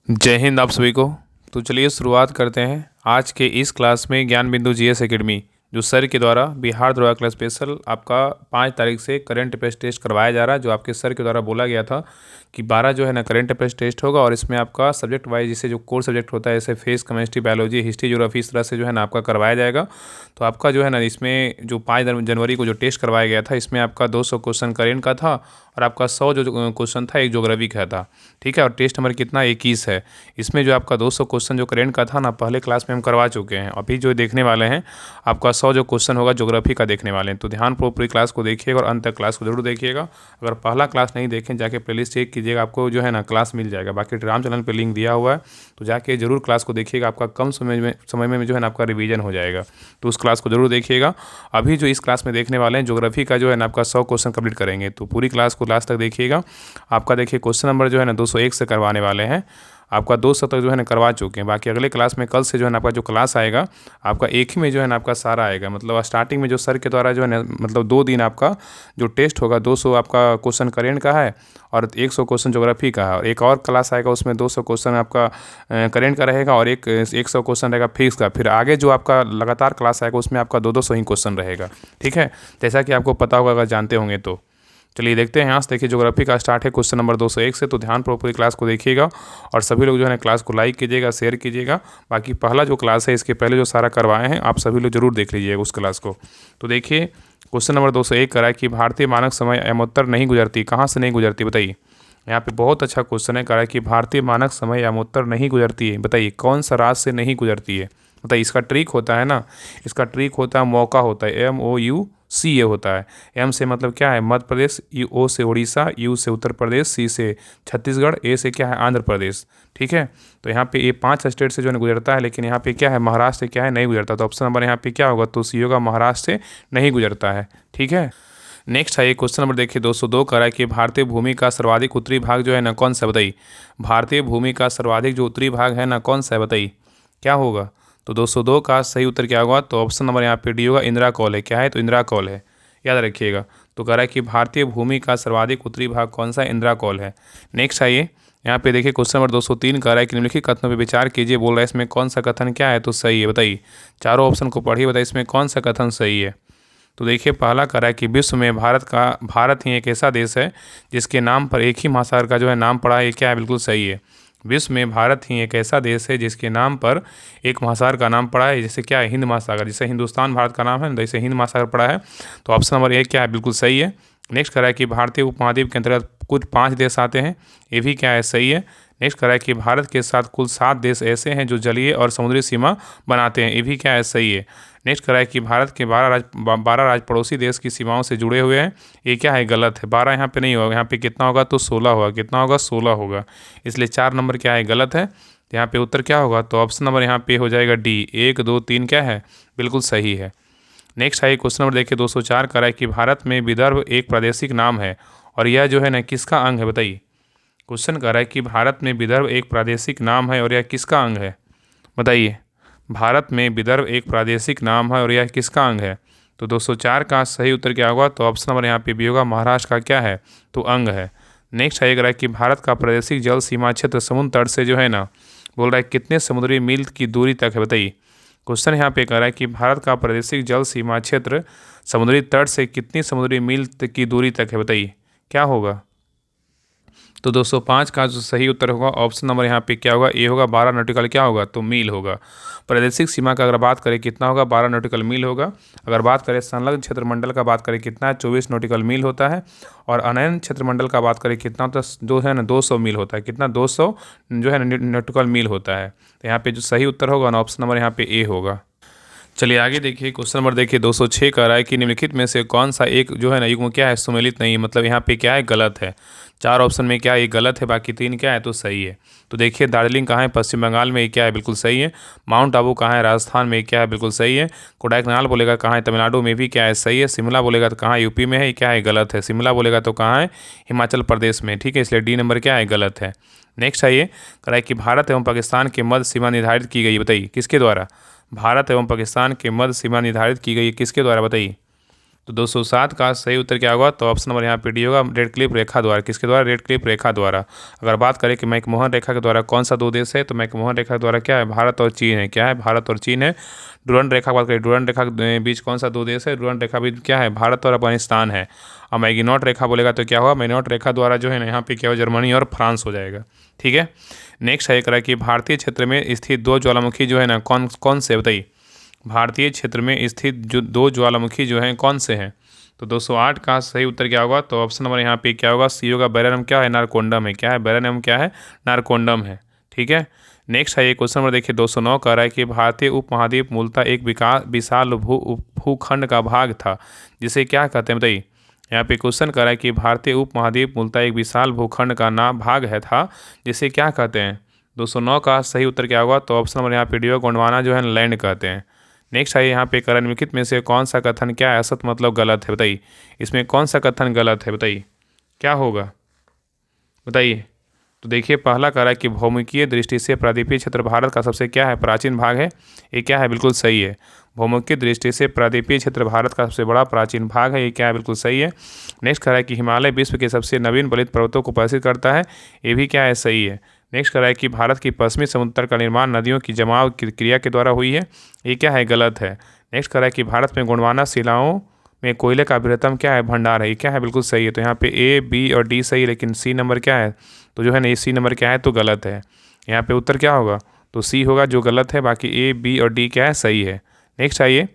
जय हिंद आप सभी को। तो चलिए शुरुआत करते हैं आज के इस क्लास में ज्ञान बिंदु जीएस एकेडमी जो सर के द्वारा बिहार दरोगा क्लास स्पेशल आपका 5 तारीख से करंट अफेयर्स टेस्ट करवाया जा रहा है। जो आपके सर के द्वारा बोला गया था कि 12 जो है ना करंट अफेयर्स टेस्ट होगा और इसमें आपका सब्जेक्ट वाइज जैसे जो कोर सब्जेक्ट होता है जैसे physics chemistry biology history geography इस तरह से जो है ना आपका करवाया जाएगा। तो आपका जो है ना इसमें जो 5 जनवरी को जो टेस्ट करवाया गया था इसमें आपका 200 क्वेश्चन करेंट का था और आपका 100 जो क्वेश्चन था एक ज्योग्राफी का था। ठीक है, और टेस्ट नंबर कितना 21 है। इसमें जो आपका 200 क्वेश्चन जो करेंट का था ना पहले क्लास में हम करवा चुके हैं। अभी जो देखने वाले हैं आपका 100 जो क्वेश्चन होगा ज्योग्राफी का देखने वाले हैं। तो ध्यानपूर्वक पूरी क्लास को देखिएगा और अंत तक क्लास को जरूर देखिएगा। अगर पहला क्लास नहीं देखें जाके प्लेलिस्ट चेक कीजिएगा, आपको जो है ना क्लास मिल जाएगा। बाकी टेलीग्राम चैनल पर लिंक दिया हुआ है तो जाके जरूर क्लास को देखिएगा, आपका कम समय में जो है ना आपका रिवीजन हो जाएगा। तो उस क्लास को जरूर देखिएगा। अभी जो इस क्लास में देखने वाले हैं ज्योग्राफी का जो है ना आपका 100 क्वेश्चन कंप्लीट करेंगे। तो पूरी क्लास को लास्ट तक देखिएगा। आपका देखिए क्वेश्चन नंबर जो है ना 201 से करवाने वाले हैं। आपका 200 तक जो है ना करवा चुके हैं। बाकी अगले क्लास में कल से जो है ना आपका जो क्लास आएगा आपका एक ही में जो है ना आपका सारा आएगा। मतलब स्टार्टिंग में जो सर के द्वारा जो है ना मतलब 2 दिन आपका जो टेस्ट होगा 200 आपका क्वेश्चन करेंट का है और 100 क्वेश्चन ज्योग्राफी का है। और एक और क्लास आएगा उसमें 200 क्वेश्चन आपका करेंट का रहेगा और 100 क्वेश्चन रहेगा फिजिक्स का। फिर आगे जो आपका लगातार क्लास आएगा उसमें आपका 200 ही क्वेश्चन रहेगा। ठीक है, जैसा कि आपको पता होगा अगर जानते होंगे तो। चलिए देखते हैं यहाँ से। देखिए ज्योग्राफी का स्टार्ट है क्वेश्चन नंबर 201 से। तो ध्यानपूर्वक पूरी क्लास को देखिएगा और सभी लोग जो है ना क्लास को लाइक कीजिएगा शेयर कीजिएगा। बाकी पहला जो क्लास है इसके पहले जो सारा करवाए हैं आप सभी लोग जरूर देख लीजिएगा उस क्लास को। तो देखिए क्वेश्चन नंबर 201 करा है कि भारतीय मानक समय एमोत्तर नहीं गुजरती, कहाँ से नहीं गुजरती बताइए। यहाँ पे बहुत अच्छा क्वेश्चन है। करा है कि भारतीय मानक समय एमोत्तर नहीं गुजरती है, बताइए कौन सा राज्य से नहीं गुजरती है। बताइए इसका ट्रिक होता है ना, इसका ट्रिक होता है मौका होता है MOUC ये होता है। एम से मतलब क्या है मध्य प्रदेश, O से उड़ीसा, U से उत्तर प्रदेश, C से छत्तीसगढ़, A से क्या है आंध्र प्रदेश। ठीक है, तो यहाँ पे ये 5 स्टेट से जो है गुजरता है, लेकिन यहाँ पे क्या है महाराष्ट्र से क्या है नहीं गुजरता। तो ऑप्शन नंबर यहाँ पे क्या होगा तो C होगा, महाराष्ट्र से नहीं गुजरता है। ठीक है, नेक्स्ट है ये क्वेश्चन नंबर देखिए 202 कह रहा है कि भारतीय भूमि का सर्वाधिक उत्तरी भाग जो है ना कौन सा बताइए। भारतीय भूमि का सर्वाधिक जो उत्तरी भाग है ना कौन सा है बताइए क्या होगा। तो 202 का सही उत्तर क्या होगा तो ऑप्शन नंबर यहाँ पे डी होगा, इंदिरा कौल है। क्या है तो इंदिरा कौल है, याद रखिएगा। तो कह रहा है कि भारतीय भूमि का सर्वाधिक उत्तरी भाग कौन सा इंदिरा कौल है। नेक्स्ट आइए यहाँ पे देखिए क्वेश्चन नंबर 203 कह रहा है कि निम्नलिखित कथनों पर विचार कीजिए। बोल रहा है इसमें कौन सा कथन क्या है तो सही है बताइए। चारों ऑप्शन को पढ़िए, बताइए इसमें कौन सा कथन सही है। तो देखिए पहला कह रहा है कि विश्व में भारत ही एक ऐसा देश है जिसके नाम पर एक ही महासागर का जो है नाम पड़ा है। ये क्या है बिल्कुल सही है। विश्व में भारत ही एक ऐसा देश है जिसके नाम पर एक महासागर का नाम पड़ा है। जैसे क्या है हिंद महासागर, जैसे हिंदुस्तान भारत का नाम है जैसे हिंद महासागर पड़ा है। तो ऑप्शन नंबर 1 क्या है बिल्कुल सही है। नेक्स्ट कह रहा है कि भारतीय उपमहाद्वीप के अंतर्गत कुल 5 देश आते हैं। ये भी क्या है सही है। नेक्स्ट कह रहा है कि भारत के साथ कुल 7 देश ऐसे हैं जो जलीय और समुद्री सीमा बनाते हैं। ये भी क्या है सही है। नेक्स्ट कह रहा है कि भारत के 12 राज्य पड़ोसी देश की सीमाओं से जुड़े हुए हैं। ये क्या है गलत है। 12 यहाँ पे नहीं होगा, यहाँ पे कितना होगा तो 16 होगा। कितना होगा 16 होगा, इसलिए 4 नंबर क्या है गलत है। यहाँ पे उत्तर क्या होगा तो ऑप्शन नंबर यहाँ पे हो जाएगा डी, 1 2 3 क्या है बिल्कुल सही है। नेक्स्ट है क्वेश्चन नंबर देखिए 204 कह रहा है कि भारत में विदर्भ एक प्रादेशिक नाम है और यह जो है ना किसका अंग है बताइए। क्वेश्चन कह रहा है कि भारत में विदर्भ एक प्रादेशिक नाम है और यह किसका अंग है बताइए। भारत में विदर्भ एक प्रादेशिक नाम है और यह किसका अंग है। तो 204 का सही उत्तर क्या होगा तो ऑप्शन नंबर यहाँ पे भी होगा, महाराष्ट्र का क्या है तो अंग है। नेक्स्ट है कह रहा है कि भारत का प्रादेशिक जल सीमा क्षेत्र समुद्र तट से जो है ना बोल रहा है कितने समुद्री मील की दूरी तक है बताइए। क्वेश्चन यहाँ पे कह रहा है कि भारत का प्रादेशिक जल सीमा क्षेत्र समुद्री तट से कितनी समुद्री मील की दूरी तक है बताइए क्या होगा। तो 205 का जो सही उत्तर होगा ऑप्शन नंबर यहाँ पे क्या होगा ए होगा, 12 नॉटिकल क्या होगा तो मील होगा। प्रादेशिक सीमा का अगर बात करें कितना होगा 12 नॉटिकल मील होगा। अगर बात करें संलग्न क्षेत्रमंडल का बात करें कितना है 24 नॉटिकल मील होता है। और अनयन क्षेत्रमंडल का बात करें कितना होता है जो है ना 200 मील होता है। कितना 200 जो है ना नॉटिकल मील होता है। तो यहाँ पे जो सही उत्तर होगा ना ऑप्शन नंबर यहाँ पे ए होगा। चलिए आगे देखिए क्वेश्चन नंबर देखिए 206 कह रहा है कि निम्नलिखित में से कौन सा एक जो है ना युग्म क्या है सुमेलित नहीं, मतलब यहाँ पे क्या है गलत है। 4 ऑप्शन में क्या है गलत है, बाकी 3 क्या है तो सही है। तो देखिए दार्जिलिंग कहाँ है पश्चिम बंगाल में, ये क्या है बिल्कुल सही है। माउंट आबू कहाँ है राजस्थान में, क्या है बिल्कुल सही है। कोडाईकनाल बोलेगा कहाँ है तमिलनाडु में, भी क्या है सही है। शिमला बोलेगा तो कहाँ यूपी में है, ये क्या है गलत है। शिमला बोलेगा तो कहाँ है हिमाचल प्रदेश में। ठीक है, इसलिए डी नंबर क्या है गलत है। नेक्स्ट आइए कह रहा है कि भारत एवं पाकिस्तान के मध्य सीमा निर्धारित की गई, बताइए किसके द्वारा। भारत एवं पाकिस्तान के मध्य सीमा निर्धारित की गई किसके द्वारा बताइए। तो 207 का सही उत्तर क्या होगा? तो ऑप्शन नंबर यहाँ पे डी होगा, रेड क्लिफ रेखा द्वारा। किसके द्वारा? रेड क्लिफ रेखा द्वारा। अगर बात करें कि मैकमोहन रेखा के द्वारा कौन सा दो देश है, तो मैकमोहन रेखा के द्वारा क्या है? भारत और चीन है। क्या है? भारत और चीन है। डुरंड रेखा की बात करें, डुरंड रेखा के बीच कौन सा दो देश है? डुरंड रेखा बीच क्या है? भारत और अफगानिस्तान है। और मैगीनॉट रेखा बोलेगा तो क्या होगा? मैगीनॉट रेखा द्वारा जो है ना यहाँ पे क्या हो? जर्मनी और फ्रांस हो जाएगा। ठीक है। नेक्स्ट है करा कि भारतीय क्षेत्र में स्थित दो ज्वालामुखी जो है ना कौन कौन से? बताइए। भारतीय क्षेत्र में स्थित जो दो ज्वालामुखी जो हैं कौन से हैं? तो 208 का सही उत्तर क्या होगा? तो ऑप्शन नंबर यहाँ पे क्या होगा? सी होगा, बैरनम क्या है? नारकोंडम है। क्या है? बैरनम क्या है? नारकोंडम है। ठीक है। नेक्स्ट है ये क्वेश्चन नंबर देखिए 209 कह रहा है कि भारतीय उपमहाद्वीप मूलतः एक विशाल भूखंड का भाग था, जिसे क्या कहते हैं? बताइए। यहाँ पे क्वेश्चन कर रहा है कि भारतीय उपमहाद्वीप मूलतः एक विशाल भूखंड का नाम भाग है था, जिसे क्या कहते हैं? 209 का सही उत्तर क्या होगा? तो ऑप्शन नंबर यहाँ पे डी होगा, गोंडवाना जो है लैंड कहते हैं। नेक्स्ट है यहाँ पे करण निम्नलिखित में से कौन सा कथन क्या है? असत मतलब गलत है। बताइए इसमें कौन सा कथन गलत है? बताइए क्या होगा? बताइए। तो देखिए पहला कह रहा है कि भौमिकीय दृष्टि से प्रायद्वीपीय क्षेत्र भारत का सबसे क्या है? प्राचीन भाग है। ये क्या है? बिल्कुल सही है। भौमिकीय दृष्टि से प्रायद्वीपीय क्षेत्र भारत का सबसे बड़ा प्राचीन भाग है। ये क्या है? बिल्कुल सही है। नेक्स्ट कह रहा है कि हिमालय विश्व के सबसे नवीन बलित पर्वतों को प्रदर्शित करता है। ये भी क्या है? सही है। नेक्स्ट कह रहा है कि भारत की पश्चिमी समुद्र तट का निर्माण नदियों की जमाव की क्रिया के द्वारा हुई है। ये क्या है? गलत है। नेक्स्ट कह रहा है कि भारत में गोंडवाना शिलाओं में कोयले का बृहत्तम क्या है? भंडार है। ये क्या है? बिल्कुल सही है। तो यहाँ पे ए, बी और डी सही है, लेकिन सी नंबर क्या है? तो जो है ना ये सी नंबर क्या है? तो गलत है। यहाँ पे उत्तर क्या होगा? तो सी होगा जो गलत है, बाकी ए, बी और डी क्या है? सही है। नेक्स्ट आइए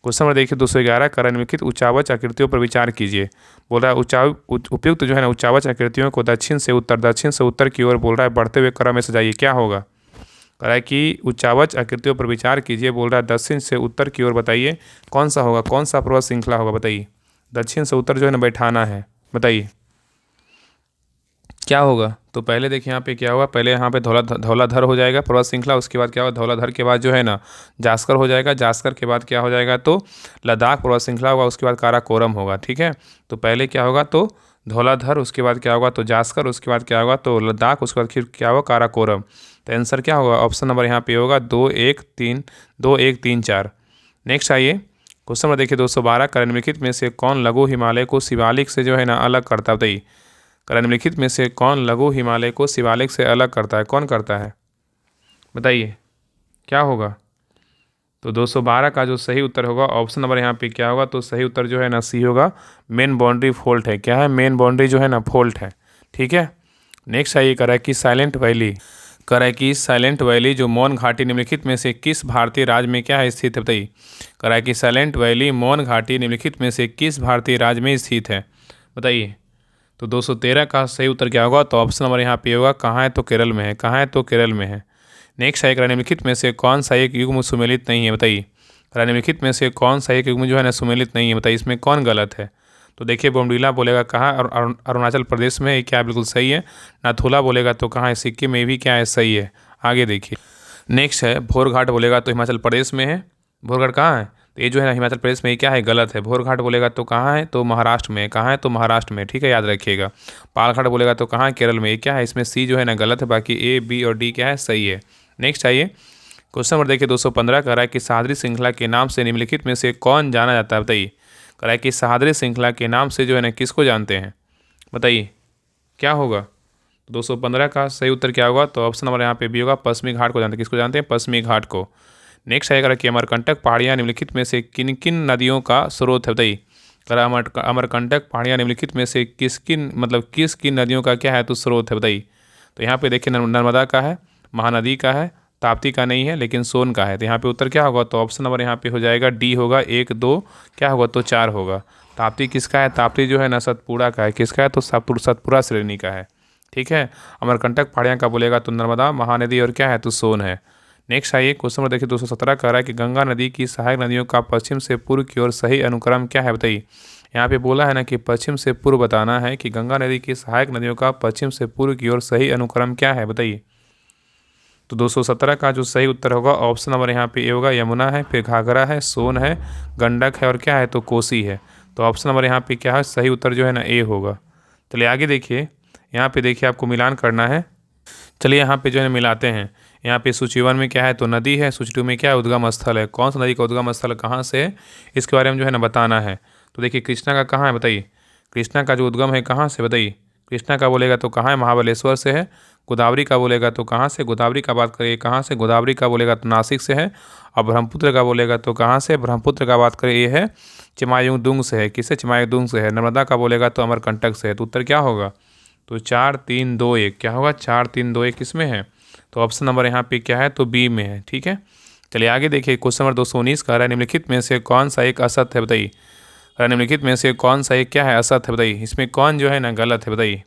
क्वेश्चन नंबर देखिए 211 करण निम्नलिखित उच्चावच आकृतियों पर विचार कीजिए। बोल रहा है उपयुक्त जो है ना उच्चावच आकृतियों को दक्षिण से उत्तर की ओर बोल रहा है बढ़ते हुए क्रम में सजाइए। क्या होगा? कह रहा है कि उच्चावच आकृतियों पर विचार कीजिए। बोल रहा है दक्षिण से उत्तर की ओर, बताइए कौन सा होगा? कौन सा पर्वत श्रृंखला होगा? बताइए। दक्षिण से उत्तर जो है ना बैठाना है। बताइए क्या होगा? तो पहले देखिए यहाँ पे क्या होगा? पहले यहाँ पे धौलाधर हो जाएगा पर्वत श्रृंखला। उसके बाद क्या होगा? धौलाधर के बाद जो है ना जास्कर हो जाएगा। जास्कर के बाद क्या हो जाएगा? तो लद्दाख पर्वत श्रृंखला होगा। उसके बाद काराकोरम होगा। ठीक है। तो पहले क्या होगा? तो धौलाधर, उसके बाद क्या होगा? तो जास्कर, उसके बाद क्या होगा? तो लद्दाख, उसके बाद फिर क्या होगा? काराकोरम। तो आंसर क्या होगा? ऑप्शन नंबर यहाँ पे होगा 2 1 3 नेक्स्ट आइए क्वेश्चन नंबर देखिए 212 करण निम्नलिखित में से कौन लघु हिमालय को शिवालिक से जो है ना अलग करता है? बताइए करण निम्नलिखित में से कौन लघु हिमालय को शिवालिक से अलग करता है? कौन करता है? बताइए क्या होगा? तो 212 का जो सही उत्तर होगा ऑप्शन नंबर यहाँ पे क्या होगा? तो सही उत्तर जो है ना सी होगा, मेन बाउंड्री फॉल्ट है। क्या है? मेन बाउंड्री जो है ना फॉल्ट है। ठीक है। नेक्स्ट है ये कह रहा है कि साइलेंट वैली जो मौन घाटी निम्नलिखित में से किस भारतीय राज्य में क्या है स्थित है? बताइए। कह रहा है कि साइलेंट वैली मौन घाटी निम्नलिखित में से किस भारतीय राज्य में स्थित है? बताइए। तो 213 का सही उत्तर क्या होगा? तो ऑप्शन नंबर यहाँ पे होगा, कहाँ है? तो केरल में है। कहाँ है? तो केरल में है। नेक्स्ट है निम्नलिखित में से कौन सा एक युग्म सुमेलित नहीं है? बताइए। निम्नलिखित में से कौन सा एक युग्म जो है ना सुमेलित नहीं है? बताइए इसमें कौन गलत है? तो देखिए बोमडीला बोलेगा कहाँ? और अरुणाचल प्रदेश में। क्या बिल्कुल सही है। नाथुला बोलेगा तो कहाँ है? सिक्किम में भी क्या है? सही है। आगे देखिए नेक्स्ट है भोरघाट बोलेगा तो हिमाचल प्रदेश में है। भोरघाट कहाँ है? तो ये जो है ना हिमाचल प्रदेश में। ये क्या है? गलत है। भोरघाट बोलेगा तो कहाँ है? तो महाराष्ट्र में। कहाँ है? तो महाराष्ट्र में। ठीक है, याद रखिएगा। पालघाट बोलेगा तो कहाँ है? केरल में। ये क्या है? इसमें सी जो है ना गलत है, बाकी ए, बी और डी क्या है? सही है। नेक्स्ट आइए क्वेश्चन नंबर देखिए 215 कह रहा है कि सह्याद्री श्रृंखला के नाम से निम्नलिखित में से कौन जाना जाता है? बताइए। कह रहा है कि सह्याद्री श्रृंखला के नाम से जो है ना किसको जानते हैं? बताइए क्या होगा? 215 का सही उत्तर क्या होगा? तो ऑप्शन नंबर यहाँ पे भी होगा, पश्चिमी घाट को जानते हैं। किसको जानते हैं? पश्चिमी घाट को। नेक्स्ट आएगा कि अमरकंटक पहाड़ियाँ निम्नलिखित में से किन किन नदियों का स्रोत है? बताइए। कह रहा है अमरकंटक पहाड़ियाँ निम्नलिखित में से किस किन नदियों का क्या है? तो स्रोत है। बताइए। तो यहाँ पे देखिए नर्मदा का है, महानदी का है, ताप्ती का नहीं है, लेकिन सोन का है। तो यहाँ पे उत्तर क्या होगा? तो ऑप्शन नंबर यहाँ पे हो जाएगा डी होगा, 1 2 क्या होगा? तो 4 होगा। ताप्ती किसका है? ताप्ती जो है ना सतपुड़ा का है। किसका है? तो सतपुड़ा श्रेणी का है। ठीक है। अमरकंटक पहाड़ियाँ का बोलेगा तो नर्मदा, महानदी और क्या है? तो सोन है। नेक्स्ट आइए क्वेश्चन नंबर देखिए 217 कह रहा है कि गंगा नदी की सहायक नदियों का पश्चिम से पूर्व की ओर सही अनुक्रम क्या है? बताइए। यहाँ पे बोला है ना कि पश्चिम से पूर्व बताना है कि गंगा नदी की सहायक नदियों का पश्चिम से पूर्व की ओर सही अनुक्रम क्या है? बताइए। तो 217 का जो सही उत्तर होगा ऑप्शन नंबर यहाँ पे ए होगा, यमुना है, फिर घाघरा है, सोन है, गंडक है और क्या है? तो कोसी है। तो ऑप्शन नंबर यहाँ पे क्या है? सही उत्तर जो है ना ए होगा। चलिए आगे देखिए, यहाँ पे देखिए आपको मिलान करना है। चलिए यहाँ पे जो है मिलाते हैं। यहाँ पे सूची 1 में क्या है? तो नदी है। सूची 2 में क्या है? उद्गम स्थल है। कौन सा नदी का उद्गम स्थल कहाँ से है? इसके बारे में जो है ना बताना है। तो देखिए कृष्णा का कहाँ है बताइए, कृष्णा का जो उद्गम है कहाँ से बताइए, कृष्णा का बोलेगा तो कहाँ है, महाबलेश्वर से है। गोदावरी का बोलेगा तो कहाँ से, गोदावरी का बात करिए कहाँ से, गोदावरी का बोलेगा तो नासिक से है। और ब्रह्मपुत्र का बोलेगा तो कहाँ से, ब्रह्मपुत्र का बात करें ये है चिमायुंगदुंग से है। किससे, चिमायुंगदुंग से है। नर्मदा का बोलेगा तो अमरकंटक से है। तो उत्तर क्या होगा, तो 4 3 2 1 क्या होगा, 4 3 2 1 किस में है, तो ऑप्शन नंबर यहाँ पे क्या है, तो बी में है। ठीक है, चलिए आगे देखिए। क्वेश्चन नंबर 219 का रहा है निम्नलिखित में से कौन सा एक असत्य है बताइए। निम्नलिखित में से कौन सा एक क्या है, असत्य है बताइए। इसमें कौन जो है ना गलत है बताइए,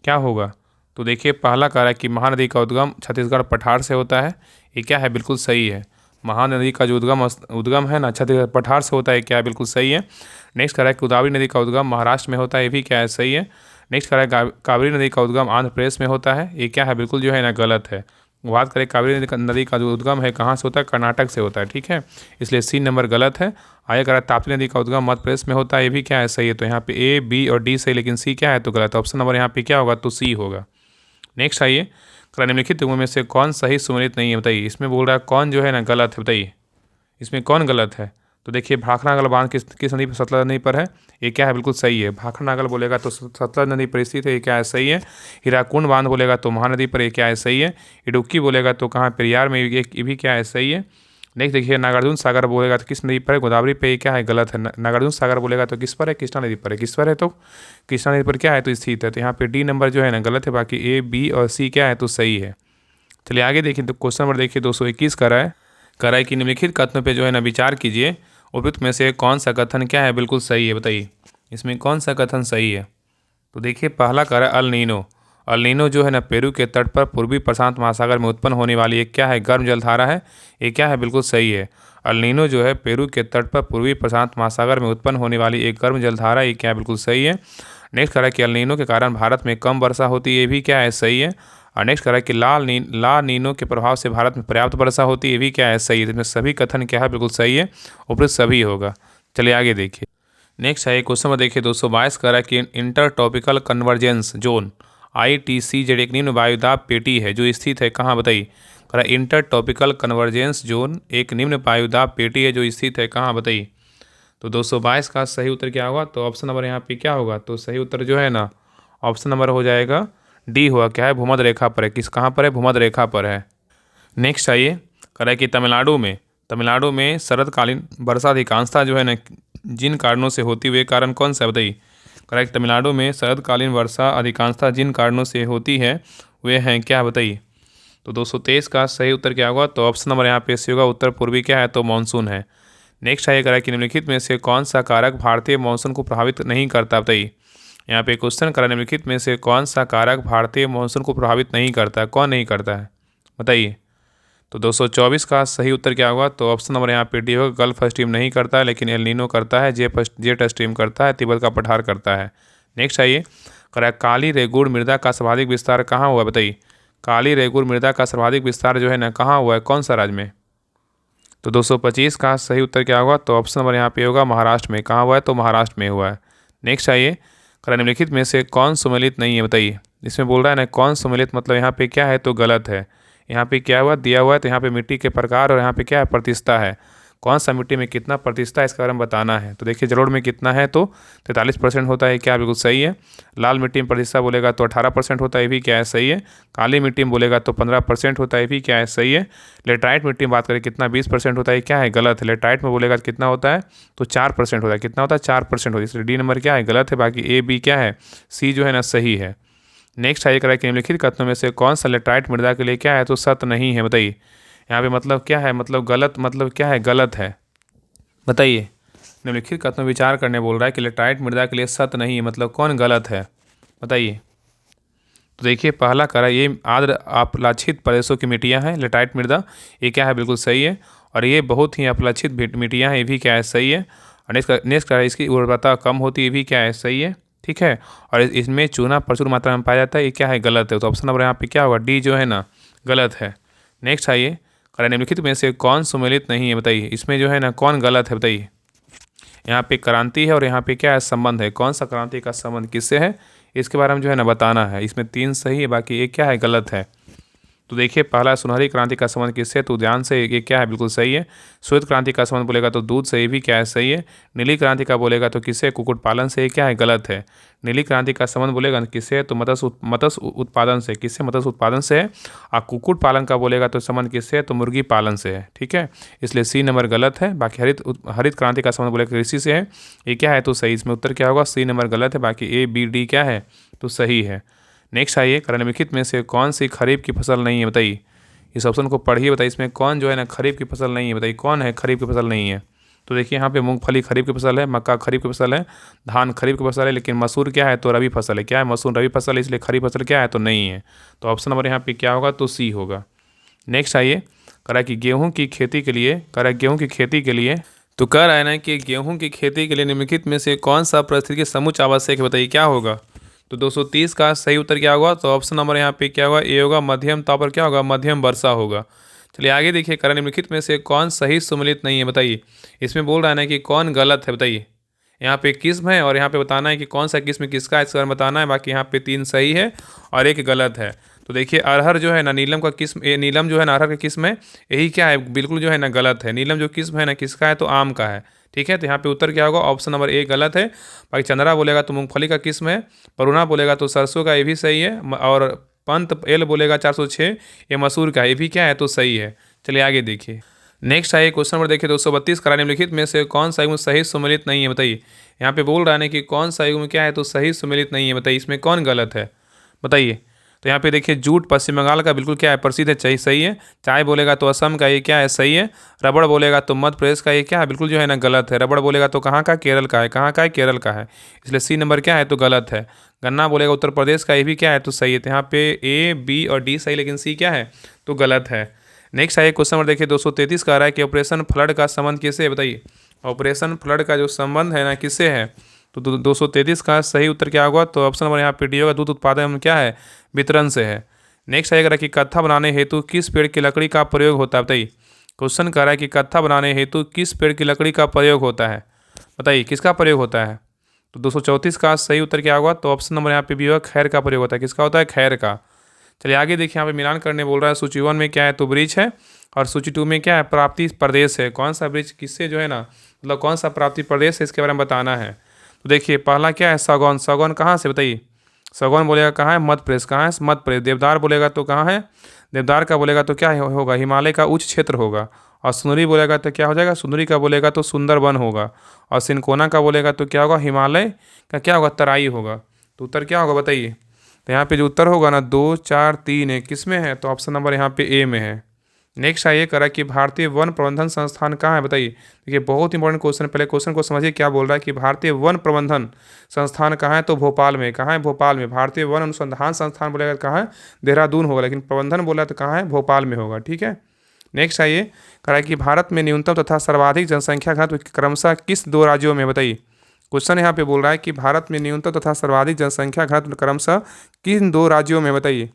क्या होगा। तो देखिए पहला कह रहा है कि महानदी का उद्गम छत्तीसगढ़ पठार से होता है, ये क्या है, बिल्कुल सही है। महानदी का जो उद्गम है ना छत्तीसगढ़ पठार से होता है, क्या है, बिल्कुल सही है। नेक्स्ट कह रहा है कि गोदावरी नदी का उद्गम महाराष्ट्र में होता है, ये भी क्या है, सही है। नेक्स्ट कह रहा है कावेरी नदी का उद्गम आंध्र प्रदेश में होता है, ये क्या है, बिल्कुल जो है ना गलत है। बात करें कावेरी नदी का जो उद्गम है कहाँ से होता है, कर्नाटक से होता है। ठीक है, इसलिए सी नंबर गलत है। आगे कह रहा है ताप्ती नदी का उद्गम मध्य प्रदेश में होता है, ये भी क्या है, सही है। तो यहाँ पे ए बी और डी सही, लेकिन सी क्या है, तो गलत है। ऑप्शन नंबर यहाँ पे क्या होगा, तो सी होगा। नेक्स्ट आइए, निम्नलिखित युग्मों में से कौन सही सुमेलित नहीं है बताइए। इसमें बोल रहा है कौन जो है ना गलत है बताइए, इसमें कौन गलत है। तो देखिए भाखड़ा नागल बांध किस नदी पर, सतलज नदी पर है, ये क्या है, बिल्कुल सही है। भाखड़ा नागल बोलेगा तो सतलज नदी पर स्थित है, ये क्या है, सही है। हीराकुंड बांध बोलेगा तो महानदी पर, ये क्या है, सही है। इडुक्की बोलेगा तो कहाँ, पेरियार में, ये भी क्या है, सही है। नेक्स्ट देखिए नागार्जुन सागर बोलेगा तो किस नदी पर है, गोदावरी पे, ये क्या है, गलत है। नागार्जुन सागर बोलेगा तो किस पर है, कृष्णा नदी पर है। किस पर है, तो कृष्णा नदी पर क्या है, तो स्थित है। तो यहाँ पे डी नंबर जो है ना गलत है, बाकी ए बी और सी क्या है, तो सही है। चलिए आगे देखिए, तो क्वेश्चन नंबर देखिए 221 का रहा है कि निम्नलिखित कथनों पे जो है ना विचार कीजिए, उपयुक्त में से कौन सा कथन क्या है, बिल्कुल सही है बताइए। इसमें कौन सा कथन सही है। तो देखिए पहला कह रहा है अल नीनो जो है ना पेरू के तट पर पूर्वी प्रशांत महासागर में उत्पन्न होने वाली एक क्या है, गर्म जलधारा है, ये क्या है, बिल्कुल सही है। अल नीनो जो है पेरू के तट पर पूर्वी प्रशांत महासागर में उत्पन्न होने वाली एक गर्म जलधारा, ये क्या है, बिल्कुल सही है। नेक्स्ट कह रहा है कि अल नीनो के कारण भारत में कम वर्षा होती है, ये भी क्या है, सही है। और नेक्स्ट कह रहा है कि ला नीनो के प्रभाव से भारत में पर्याप्त वर्षा होती है, ये भी क्या है, सही है। इसमें सभी कथन क्या है, बिल्कुल सही है, उपयुक्त सभी होगा। चलिए आगे देखिए। नेक्स्ट है क्वेश्चन में देखिए 222 कह रहा है कि inter topical convergence zone ITCZ एक निम्न वायुदाब पेटी है जो स्थित है कहाँ बताइए। कह रहा है इंटर टॉपिकल कन्वर्जेंस जोन एक निम्न वायुदाब पेटी है जो स्थित है कहाँ बताइए। तो 222 का सही उत्तर क्या होगा, तो ऑप्शन नंबर यहाँ पे क्या होगा, तो सही उत्तर जो है ना ऑप्शन नंबर हो जाएगा डी हुआ, क्या है, भूमध्य रेखा पर है। किस कहाँ पर है, भूमध्य रेखा पर है। नेक्स्ट आइए, कह रहा है कि तमिलनाडु में शरदकालीन वर्षा अधिकांशता जो है ना जिन कारणों से होती हुए कारण कौन सा बताइए। कह रहा है कि तमिलनाडु में शरदकालीन वर्षा अधिकांशता जिन कारणों से होती है वे हैं क्या बताइए। तो 223 का सही उत्तर क्या होगा, तो ऑप्शन नंबर यहाँ पे सी होगा, उत्तर पूर्वी क्या है, तो मानसून है। नेक्स्ट आइए, कह रहा है कि निम्नलिखित में से कौन सा कारक भारतीय मानसून को प्रभावित नहीं करता बताइए। यहाँ पे क्वेश्चन करा निम्नलिखित में से कौन सा कारक भारतीय मानसून को प्रभावित नहीं करता, कौन नहीं करता है बताइए। तो 224 का सही उत्तर क्या होगा, तो ऑप्शन नंबर यहाँ पे डी होगा, गल्फ स्ट्रीम नहीं करता है लेकिन एल नीनो करता है, जेट स्ट्रीम करता है, तिब्बत का पठार करता है। नेक्स्ट आइए, करा काली रेगुड़ मृदा का सर्वाधिक विस्तार कहाँ हुआ बताइए। काली रेगुड़ मृदा का सर्वाधिक विस्तार जो है ना कहाँ हुआ है, कौन सा राज्य में। तो 225 का सही उत्तर क्या होगा, तो ऑप्शन नंबर यहाँ पे होगा महाराष्ट्र में। कहाँ हुआ है, तो महाराष्ट्र में हुआ है। नेक्स्ट आइए, करा निम्नलिखित में से कौन सुमेलित नहीं है बताइए। इसमें बोल रहा है ना कौन सुमेलित, मतलब यहाँ पे क्या है, तो गलत है। यहाँ पे क्या हुआ, दिया हुआ है, तो यहाँ पे मिट्टी के प्रकार और यहाँ पे क्या है, प्रतिशतता है। कौन सा मिट्टी में कितना प्रतिशतता है इसके बारे में बताना है। तो देखिए जलोढ़ में कितना है, तो 43% होता है, क्या बिल्कुल सही है। लाल मिट्टी में प्रतिशतता बोलेगा तो 18% होता है, ये भी क्या है, सही है। काली मिट्टी में बोलेगा तो 15% होता है, ये भी क्या है, सही है। लेटराइट मिट्टी में बात करें कितना 20% होता है, क्या है, गलत है। लेटराइट में बोलेगा कितना होता है, तो 4% होता है, कितना होता है, 4% होता है, इसलिए डी नंबर क्या है, गलत है। बाकी ए बी क्या है, सी जो है ना सही है। नेक्स्ट आइए, करा कि निम्नलिखित कथनों में से कौन सा लेटराइट मृदा के लिए क्या है, तो सत्य नहीं है बताइए। यहाँ पे मतलब क्या है, मतलब गलत, मतलब क्या है, गलत है बताइए। निम्नलिखित कथनों विचार करने बोल रहा है कि लेटराइट मृदा के लिए सत्य नहीं है, मतलब कौन गलत है बताइए। तो देखिए पहला करा ये आर्द्र अपलाक्षित प्रदेशों की मिट्टियाँ हैं लेटराइट मृदा, ये क्या है, बिल्कुल सही है। और ये बहुत ही अपलाक्षित मिट्टियाँ हैं, ये भी क्या है, सही है। और नेक्स्ट करा इसकी उर्वरता कम होती है, ये भी क्या है, सही है, ठीक है। और इसमें चूना प्रचुर मात्रा में पाया जाता है, ये क्या है, गलत है। तो ऑप्शन नंबर यहाँ पे क्या होगा, डी जो है ना गलत है। नेक्स्ट आइए, करा निम्नलिखित में से कौन सुमेलित नहीं है बताइए। इसमें जो है ना कौन गलत है बताइए। यहाँ पे क्रांति है और यहाँ पे क्या है, संबंध है। कौन सा क्रांति का संबंध किससे है, इसके बारे में जो है ना बताना है। इसमें 3 सही है, बाकी एक क्या है, गलत है। तो देखिए पहला सुनहरी क्रांति का संबंध किससे, तो ध्यान से ये क्या है, बिल्कुल सही है। श्वेत क्रांति का संबंध बोलेगा तो दूध से, ये भी क्या है, सही है। नीली क्रांति का बोलेगा तो किससे, कुक्कुट पालन से, ये क्या है, गलत है। नीली क्रांति का संबंध बोलेगा किससे, तो मत्स्य उत्पादन से, किससे, मत्स्य उत्पादन से है। और कुक्कुट पालन का बोलेगा तो संबंध किससे है, तो मुर्गी पालन से है, ठीक है। इसलिए सी नंबर गलत है। बाकी हरित क्रांति का संबंध बोलेगा कृषि से है, ये क्या है, तो सही। इसमें उत्तर क्या होगा, सी नंबर गलत है। बाकी ए बी डी क्या है, तो सही है। नेक्स्ट आइए, निम्नलिखित में से कौन सी खरीफ की फसल नहीं है, बताइए। इस ऑप्शन को पढ़िए, बताइए इसमें कौन जो है ना खरीफ की फसल नहीं है, बताइए कौन है खरीफ की फसल नहीं है। तो देखिए यहाँ पे मूंगफली खरीफ की फसल है, मक्का खरीफ की फसल है, धान खरीफ की फसल है, लेकिन मसूर क्या है, तो रबी फसल है। क्या है, मसूर रबी फसल है, इसलिए खरीफ फसल क्या है, तो नहीं है। तो ऑप्शन नंबर यहाँ पे क्या होगा, तो सी होगा। नेक्स्ट आइए, कह रहा है कि गेहूँ की खेती के लिए, कह रहा है गेहूँ की खेती के लिए, तो कह रहा है ना कि गेहूँ की खेती के लिए निम्नलिखित में से कौन सा पारिस्थितिकी समुच्च आवश्यक है, बताइए क्या होगा। तो 230 का सही उत्तर क्या होगा, तो ऑप्शन नंबर यहाँ पे क्या होगा, ए होगा। मध्यम ताप पर क्या होगा, मध्यम वर्षा होगा। चलिए आगे देखिए, करण निम्नलिखित में से कौन सही सुमेलित नहीं है, बताइए। इसमें बोल रहा है ना कि कौन गलत है, बताइए। यहाँ पे किस्म है और यहाँ पे बताना है कि कौन सा किस्म किसका है, इसके बारे में बताना है। बाकी यहाँ पे 3 सही है और 1 गलत है। तो देखिए अरहर जो है ना नीलम का किस्म, ये नीलम जो है ना अरहर का किस्म है, यही क्या है, बिल्कुल जो है ना गलत है। नीलम जो किस्म है ना किसका है, तो आम का है, ठीक है। तो यहाँ पे उत्तर क्या होगा, ऑप्शन नंबर ए गलत है। बाकी चंद्रा बोलेगा तो मूंगफली का किस्म है, परुना बोलेगा तो सरसों का, ये भी सही है। और पंत एल बोलेगा 406, ये मसूर का, ये भी क्या है, तो सही है। चलिए आगे देखिए। नेक्स्ट आइए क्वेश्चन नंबर देखिए 232, करा निम्नलिखित में से कौन सा युग्म सही सुमेलित नहीं है, बताइए। यहाँ पे बोल रहा है कि कौन सा युग्म क्या है, तो सही सुमेलित नहीं है, बताइए इसमें कौन गलत है, बताइए। तो यहाँ पे देखिए जूट पश्चिम बंगाल का बिल्कुल क्या है, प्रसिद्ध है, चाहिए सही है। चाय बोलेगा तो असम का, ये क्या है, सही है। रबड़ बोलेगा तो मध्य प्रदेश का, ये क्या है, बिल्कुल जो है ना गलत है। रबड़ बोलेगा तो कहाँ का, केरल का है, कहाँ का है, केरल का है, इसलिए सी नंबर क्या है, तो गलत है। गन्ना बोलेगा उत्तर प्रदेश का, ये भी क्या है, तो सही है। तो यहाँ पे ए बी और डी सही, लेकिन सी क्या है, तो गलत है। नेक्स्ट आइए क्वेश्चन नंबर देखिए 233 का रहा है कि ऑपरेशन फ्लड का संबंध किससे है, बताइए। ऑपरेशन फ्लड का जो संबंध है ना किससे है, तो 233 का सही उत्तर क्या होगा, तो ऑप्शन नंबर यहाँ पे डी होगा। दूध उत्पादन क्या है, वितरण से है। नेक्स्ट आएगा कि कत्था बनाने हेतु किस पेड़ की लकड़ी का प्रयोग होता है, बताइए। क्वेश्चन कह रहा है कि कत्था बनाने हेतु किस पेड़ की लकड़ी का प्रयोग होता है, बताइए किसका प्रयोग होता है। तो 234 का सही उत्तर क्या होगा, तो ऑप्शन नंबर यहाँ पे भी होगा, खैर का प्रयोग होता है। किसका होता है, खैर का। चलिए आगे देखिए, यहाँ पे मिलान करने बोल रहा है। सूची 1 में क्या है, तो वृक्ष है, और सूची 2 में क्या है, प्राप्ति प्रदेश है। कौन सा वृक्ष किससे जो है ना, मतलब कौन सा प्राप्ति प्रदेश है, इसके बारे में बताना है। तो देखिए पहला क्या है, सागौन। सागौन कहाँ से, बताइए। सागौन बोलेगा कहाँ है, मध्य प्रदेश, कहाँ है, मध्य प्रदेश। देवदार बोलेगा तो कहाँ है, देवदार का बोलेगा तो क्या होगा, हिमालय का उच्च क्षेत्र होगा। और सुंदरी बोलेगा तो क्या हो जाएगा, सुंदरी का बोलेगा तो सुंदरवन होगा। और सिनकोना का बोलेगा तो क्या होगा, हिमालय का क्या होगा, तराई होगा। तो उत्तर क्या होगा, बताइए। तो यहाँ पे जो उत्तर होगा ना 2 4 3 है, किस में है, तो ऑप्शन नंबर यहाँ पे ए में है। नेक्स्ट आइए करा कि भारतीय वन प्रबंधन संस्थान कहाँ है, बताइए। देखिए बहुत इंपॉर्टेंट क्वेश्चन, पहले क्वेश्चन को समझिए क्या बोल रहा है कि भारतीय वन प्रबंधन संस्थान कहाँ है, तो भोपाल में। कहाँ है, भोपाल में। भारतीय वन अनुसंधान संस्थान बोलेगा कहाँ है, देहरादून होगा, लेकिन प्रबंधन बोला तो कहाँ है, भोपाल में होगा, ठीक है। नेक्स्ट आइए करा कि भारत में न्यूनतम तथा सर्वाधिक जनसंख्या घनत्व क्रमशः किस 2 राज्यों में, बताइए। क्वेश्चन यहाँ पे बोल रहा है कि भारत में न्यूनतम तथा सर्वाधिक जनसंख्या घनत्व क्रमशः किन 2 राज्यों में, बताइए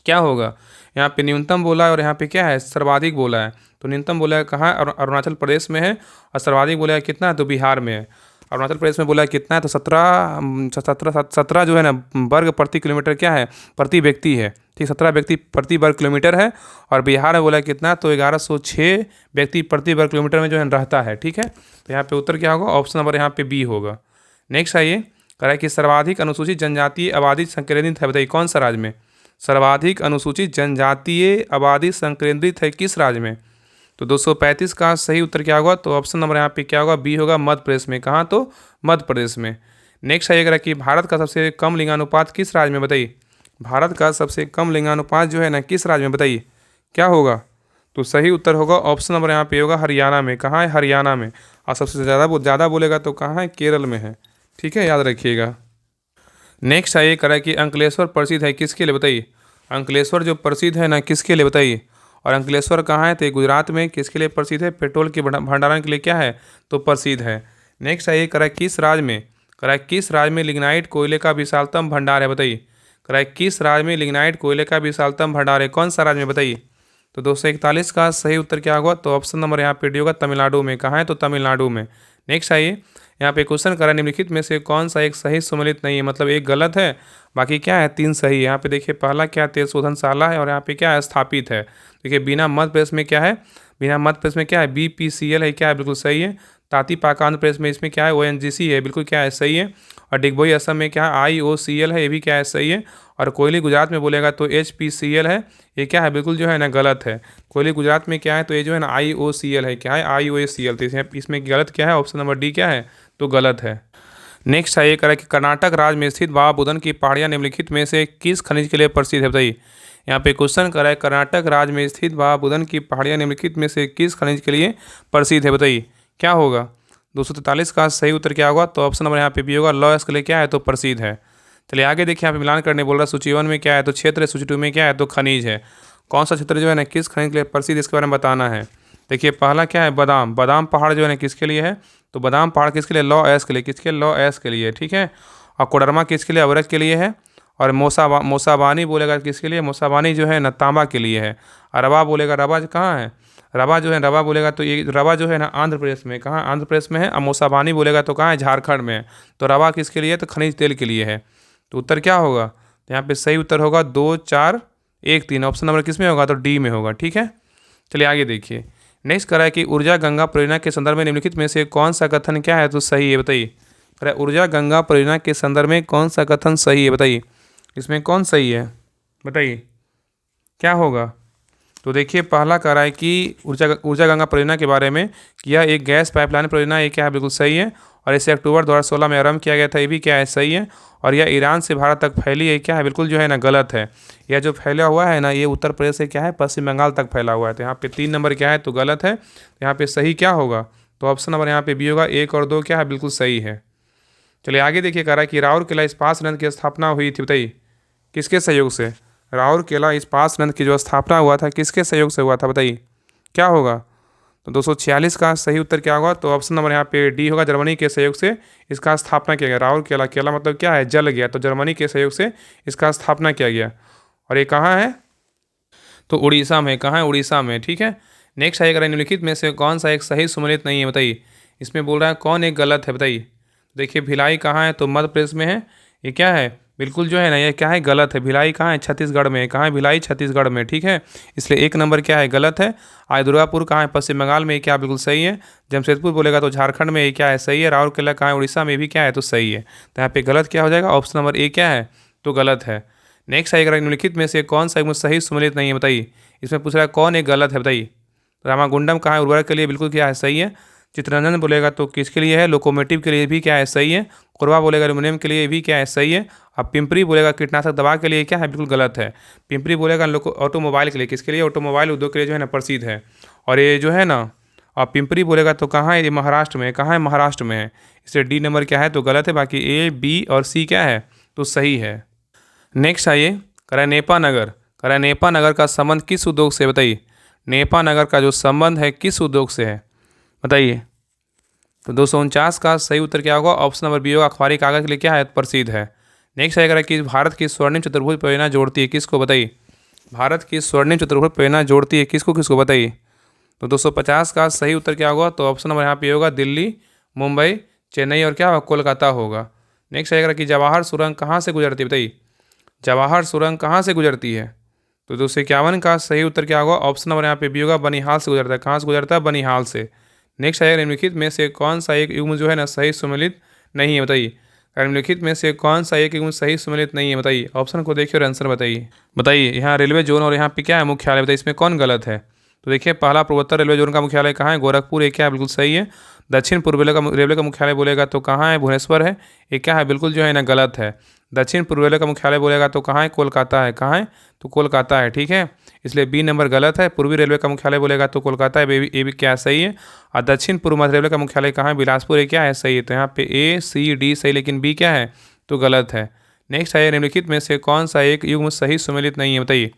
क्या होगा। यहाँ पे न्यूनतम बोला है और यहाँ पे क्या है, सर्वाधिक बोला है। तो न्यूनतम बोला है कहाँ है, अरुणाचल प्रदेश में है। और सर्वाधिक बोला है कितना है, तो बिहार में है। अरुणाचल प्रदेश में बोला है कितना है, तो 17 जो है ना वर्ग प्रति किलोमीटर क्या है, प्रति व्यक्ति है, ठीक। 17 व्यक्ति प्रति वर्ग किलोमीटर है। और बिहार में बोला है कितना, तो 1106 व्यक्ति प्रति वर्ग किलोमीटर में जो है रहता है, ठीक है। तो यहाँ पे उत्तर क्या होगा, ऑप्शन नंबर यहाँ पे बी होगा। नेक्स्ट आइए कह रहा है कि सर्वाधिक अनुसूचित जनजातीय आबादी संकेंद्रित है, बताइए कौन सा राज्य में। सर्वाधिक अनुसूचित जनजातीय आबादी संकेंद्रित है किस राज्य में। तो 235 का सही उत्तर क्या होगा, तो ऑप्शन नंबर यहाँ पे क्या होगा, बी होगा, मध्य प्रदेश में। कहाँ, तो मध्य प्रदेश में। नेक्स्ट आइएगा कि भारत का सबसे कम लिंगानुपात किस राज्य में, बताइए। भारत का सबसे कम लिंगानुपात जो है ना किस राज्य में, बताइए क्या होगा। तो सही उत्तर होगा ऑप्शन नंबर यहाँ पे होगा, हरियाणा में। कहाँ है, हरियाणा में। और सबसे ज़्यादा बोलेगा तो कहाँ है, केरल में है, ठीक है, याद रखिएगा। नेक्स्ट आइए करा कि अंकलेश्वर प्रसिद्ध है किसके लिए, बताइए। अंकलेश्वर जो प्रसिद्ध है ना किसके लिए, बताइए। और अंकलेश्वर कहाँ है, तो गुजरात में। किसके लिए प्रसिद्ध है, पेट्रोल के भंडारण के लिए क्या है, तो प्रसिद्ध है। नेक्स्ट आइए करा किस राज्य में, करा किस राज्य में लिग्नाइट कोयले का विशालतम भंडार है, बताइए। करा किस राज्य में लिग्नाइट कोयले का विशालतम भंडार है, कौन सा राज्य में, बताइए। तो 241 का सही उत्तर क्या होगा, तो ऑप्शन नंबर यहाँ पे डी होगा, तमिलनाडु में। कहाँ है, तो तमिलनाडु में। नेक्स्ट आइए, यहाँ पे क्वेश्चन करा निम्नलिखित में से कौन सा एक सही सुमेलित नहीं है, मतलब एक गलत है, बाकी क्या है 3 सही है। यहाँ पे देखिए पहला क्या तेल शोधनशाला है और यहाँ पे क्या है स्थापित है। देखिए बिना मध्य प्रदेश में क्या है, बिना मध्य प्रदेश में क्या है BPCL है, क्या है बिल्कुल सही है। ताती पाका आंध्र प्रदेश में इसमें क्या है ONGC है, बिल्कुल क्या है सही है। और डिगबोई असम में क्या है IOCL है, ये भी क्या है सही है। और कोयली गुजरात में बोलेगा तो HPCL है, ये क्या है बिल्कुल जो है ना गलत है। कोयली गुजरात में क्या है तो ये जो है ना IOCL है, क्या है IOCL, तो इसमें गलत क्या है, ऑप्शन नंबर डी क्या है तो गलत है। नेक्स्ट है ये करा कि कर्नाटक राज्य में स्थित बाबा बुदन की पहाड़ियाँ निम्नलिखित में से किस खनिज के लिए प्रसिद्ध है, बताइए। यहाँ पे क्वेश्चन करा है कर्नाटक राज्य में स्थित बाबा बुदन की पहाड़ियाँ निम्नलिखित में से किस खनिज के लिए प्रसिद्ध है, बताइए क्या होगा। 243 का सही उत्तर क्या होगा, तो ऑप्शन नंबर यहाँ पे भी होगा लॉस के लिए क्या है तो प्रसिद्ध है। चलिए आगे देखिए, यहाँ पे मिलान करने बोल रहा है। सूची 1 में क्या है तो क्षेत्र है, सूची 2 में क्या है तो खनिज है। कौन सा क्षेत्र जो है ना किस खनिज के लिए प्रसिद्ध, इसके बारे में बताना है। देखिए पहला क्या है बादाम, बादाम पहाड़ जो है ना किसके लिए है, तो बादाम पहाड़ किसके लिए लॉ एस के लिए, किसके लॉ एस के लिए, ठीक है। और कोडरमा किसके लिए अवरक के लिए है। और मोसाबानी बोलेगा किसके लिए, मोसाबानी जो है ना तांबा के लिए है। और रवा बोलेगा, रवा कहाँ है, रवा जो है रवा बोलेगा तो ये रवा जो है ना आंध्र प्रदेश में, कहाँ आंध्र प्रदेश में है। और मोसाबानी बोलेगा तो कहाँ है झारखंड में है। तो रवा किसके लिए तो खनिज तेल के लिए है। तो उत्तर क्या होगा, तो यहाँ पे सही उत्तर होगा 2, 4, 1, 3, ऑप्शन नंबर किस में होगा तो डी में होगा, ठीक है। चलिए आगे देखिए, नेक्स्ट करा है कि ऊर्जा गंगा परियोजना के संदर्भ में निम्नलिखित में से कौन सा कथन क्या है तो सही है, बताइए। करा ऊर्जा गंगा परियोजना के संदर्भ में कौन सा कथन सही है, बताइए। इसमें कौन सही है बताइए क्या होगा। तो देखिए पहला कह रहा है कि ऊर्जा गंगा परियोजना के बारे में कि यह एक गैस पाइपलाइन परियोजना, ये क्या है बिल्कुल सही है। और इसे अक्टूबर 2016 में आरंभ किया गया था, ये भी क्या है सही है। और यह ईरान से भारत तक फैली है, क्या है बिल्कुल जो है ना गलत है। यह जो फैला हुआ है ना ये उत्तर प्रदेश से क्या है पश्चिम बंगाल तक फैला हुआ है। तो यहाँ पे 3 नंबर क्या है तो गलत है। यहाँ पे सही क्या होगा, तो ऑप्शन नंबर यहाँ पे बी होगा, 1 और 2 क्या है बिल्कुल सही है। चलिए आगे देखिए, कह रहा है कि राउरकेला इस्पात संयंत्र की स्थापना हुई थी, बताइए किसके सहयोग से। राउरकेला इस्पात संयंत्र की जो स्थापना हुआ था किसके सहयोग से हुआ था, बताइए क्या होगा। तो 246 का सही उत्तर क्या होगा, तो ऑप्शन नंबर यहाँ पे डी होगा, जर्मनी के सहयोग से इसका स्थापना किया गया। राउरकेला, केला मतलब क्या है जल गया, तो जर्मनी के सहयोग से इसका स्थापना किया गया। और ये कहाँ है तो उड़ीसा में, कहाँ है उड़ीसा में, ठीक है। नेक्स्ट आएगा निम्नलिखित में से कौन सा एक सही सुमेलित नहीं है, बताइए। इसमें बोल रहा है कौन एक गलत है, बताइए। देखिए भिलाई कहाँ है तो मध्य प्रदेश में है, ये क्या है बिल्कुल जो है ना ये क्या है गलत है। भिलाई कहाँ है छत्तीसगढ़ में, कहाँ है भिलाई छत्तीसगढ़ में, ठीक है। इसलिए 1 नंबर क्या है गलत है। आज दुर्गापुर कहाँ है पश्चिम बंगाल में, ये क्या बिल्कुल सही है। जमशेदपुर बोलेगा तो झारखंड में, ये क्या है सही है। राउरकेला कहाँ है उड़ीसा में, भी क्या है तो सही है। तो यहाँ पे गलत क्या हो जाएगा, ऑप्शन नंबर ए क्या है तो गलत है। नेक्स्ट आएगा निम्नलिखित में से कौन सा एक सही सुमेलित नहीं है, बताइए। इसमें पूछ रहा है कौन एक गलत है, बताइए। रामागुंडम कहाँ है उर्वरक के लिए, बिल्कुल क्या है सही है। चित्ररंजन बोलेगा तो किसके लिए है, लोकोमोटिव के लिए, भी क्या है सही है। कोरबा बोलेगा एल्यूमिनियम के लिए, भी क्या है सही है। अब पिंपरी बोलेगा कीटनाशक दवा के लिए, क्या है बिल्कुल गलत है। पिंपरी बोलेगा ऑटोमोबाइल के लिए, किसके लिए ऑटोमोबाइल उद्योग के लिए जो है ना प्रसिद्ध है। और ये जो है ना और पिंपरी बोलेगा तो कहाँ है, ये महाराष्ट्र में, कहाँ है महाराष्ट्र में है। इसलिए डी नंबर क्या है तो गलत है, बाकी ए बी और सी क्या है तो सही है। नेक्स्ट आइए, करा नेपा नगर, करा नेपा नगर का संबंध किस उद्योग से, बताइए। नेपा नगर का जो संबंध है किस उद्योग से है, बताइए। तो 249 का सही उत्तर क्या होगा, ऑप्शन नंबर बी होगा, अखबारी कागज के लिए क्या है प्रसिद्ध है। नेक्स्ट आएगा कि भारत की स्वर्णिम चतुर्भुज परियोजना जोड़ती है किसको, बताइए। भारत की स्वर्णिम चतुर्भुज परियोजना जोड़ती है किसको किसको, बताइए। तो 250 का सही उत्तर क्या होगा, तो ऑप्शन नंबर यहाँ पे होगा दिल्ली, मुंबई, चेन्नई और क्या होगा कोलकाता होगा। नेक्स्ट आएगा कि जवाहर सुरंग कहाँ से गुजरती है, बताइए। जवाहर सुरंग कहाँ से गुजरती है, तो 251 का सही उत्तर क्या होगा, ऑप्शन नंबर यहाँ पे भी होगा, बनिहाल से गुजरता है। कहाँ से गुजरता है, बनिहाल से। नेक्स्ट आएगा निम्नलिखित में से कौन सा एक युग्म जो है ना सही सुमेलित नहीं है, बताइए। निम्नलिखित में से कौन सा एक युग्म सही सुमेलित नहीं है, बताइए। ऑप्शन को देखिए और आंसर बताइए। बताइए यहाँ रेलवे जोन और यहाँ पे क्या है मुख्यालय, बताइए इसमें कौन गलत है। तो देखिए पहला पूर्वोत्तर रेलवे जोन का मुख्यालय कहाँ है, गोरखपुर, ये क्या है बिल्कुल सही है। दक्षिण पूर्व रेलवे का मुख्यालय बोलेगा तो कहाँ है, भुवनेश्वर है, ये क्या है बिल्कुल जो है ना गलत है। दक्षिण पूर्व रेलवे का मुख्यालय बोलेगा तो कहाँ है, कोलकाता है, कहाँ है तो कोलकाता है, ठीक है। इसलिए बी नंबर गलत है। पूर्वी रेलवे का मुख्यालय बोलेगा तो कोलकाता है, ये भी क्या सही है। और दक्षिण पूर्व मध्य रेलवे का मुख्यालय कहाँ है, बिलासपुर, ये क्या है सही है। तो यहाँ पे ए सी डी सही, लेकिन बी क्या है तो गलत है। नेक्स्ट है निम्नलिखित में से कौन सा एक युग्म सही सुमेलित नहीं है, बताइए।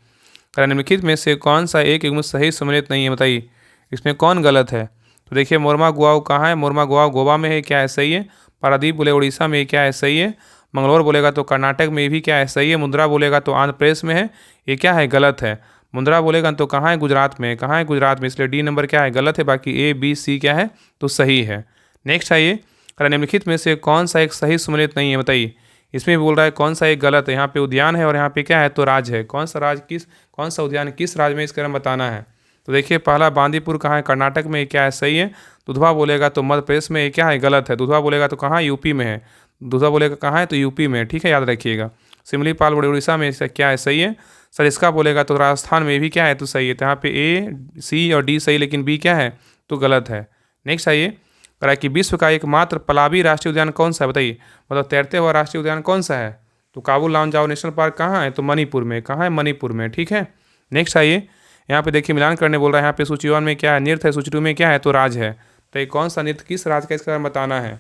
निम्नलिखित में से कौन सा एक युग्म सही सुमेलित नहीं है, बताइए। इसमें कौन गलत है, तो देखिए मोरमा गुआओ कहाँ है, मोरमा गुआओ गोवा में है, क्या है सही है। पारादीप बोले उड़ीसा में, क्या है सही है। मंगलौर बोलेगा तो कर्नाटक में, भी क्या है सही है। मुंद्रा बोलेगा तो आंध्र प्रदेश में है, ये क्या है गलत है। मुंद्रा बोलेगा तो कहाँ है, गुजरात में, कहाँ है गुजरात में, इसलिए डी नंबर क्या है गलत है। बाकी ए बी सी क्या है तो सही है। नेक्स्ट आइए, निम्नलिखित में से कौन सा एक सही सुमेलित नहीं है, बताइए। इसमें बोल रहा है कौन सा एक गलत है। यहाँ पे उद्यान है और यहाँ पे क्या है, तो राज है। कौन सा उद्यान किस राज्य में, इसका नाम बताना है। तो देखिए पहला बांदीपुर कहाँ है, कर्नाटक में, क्या है, सही है। दुधवा बोलेगा तो मध्य प्रदेश में, क्या है, गलत है। दुधवा बोलेगा तो कहाँ, यूपी में है। दुधवा बोलेगा कहाँ है, तो यूपी में, ठीक है, याद रखिएगा। सिमलीपाल बड़े उड़ीसा में, क्या है, सही है। सरिस्का बोलेगा तो राजस्थान में भी, क्या है, तो सही है। तो यहाँ पे ए, सी और डी सही, लेकिन बी क्या है, तो गलत है। नेक्स्ट आइए, कह रहा है कि विश्व का एकमात्र पलाबी राष्ट्रीय उद्यान कौन सा है, बताइए। मतलब तैरते हुआ राष्ट्रीय उद्यान कौन सा है, तो काबुल लामजाओ नेशनल पार्क कहाँ है, तो मणिपुर में। कहाँ है, मणिपुर में, ठीक है। नेक्स्ट आइए, यहाँ पे देखिए मिलान करने बोल रहा है। यहाँ पे सूची 1 में क्या है, नृत्य है। सूची 2 में क्या है, तो राज है। तो ये कौन सा नृत्य किस राज्य का, इसका नाम बताना है।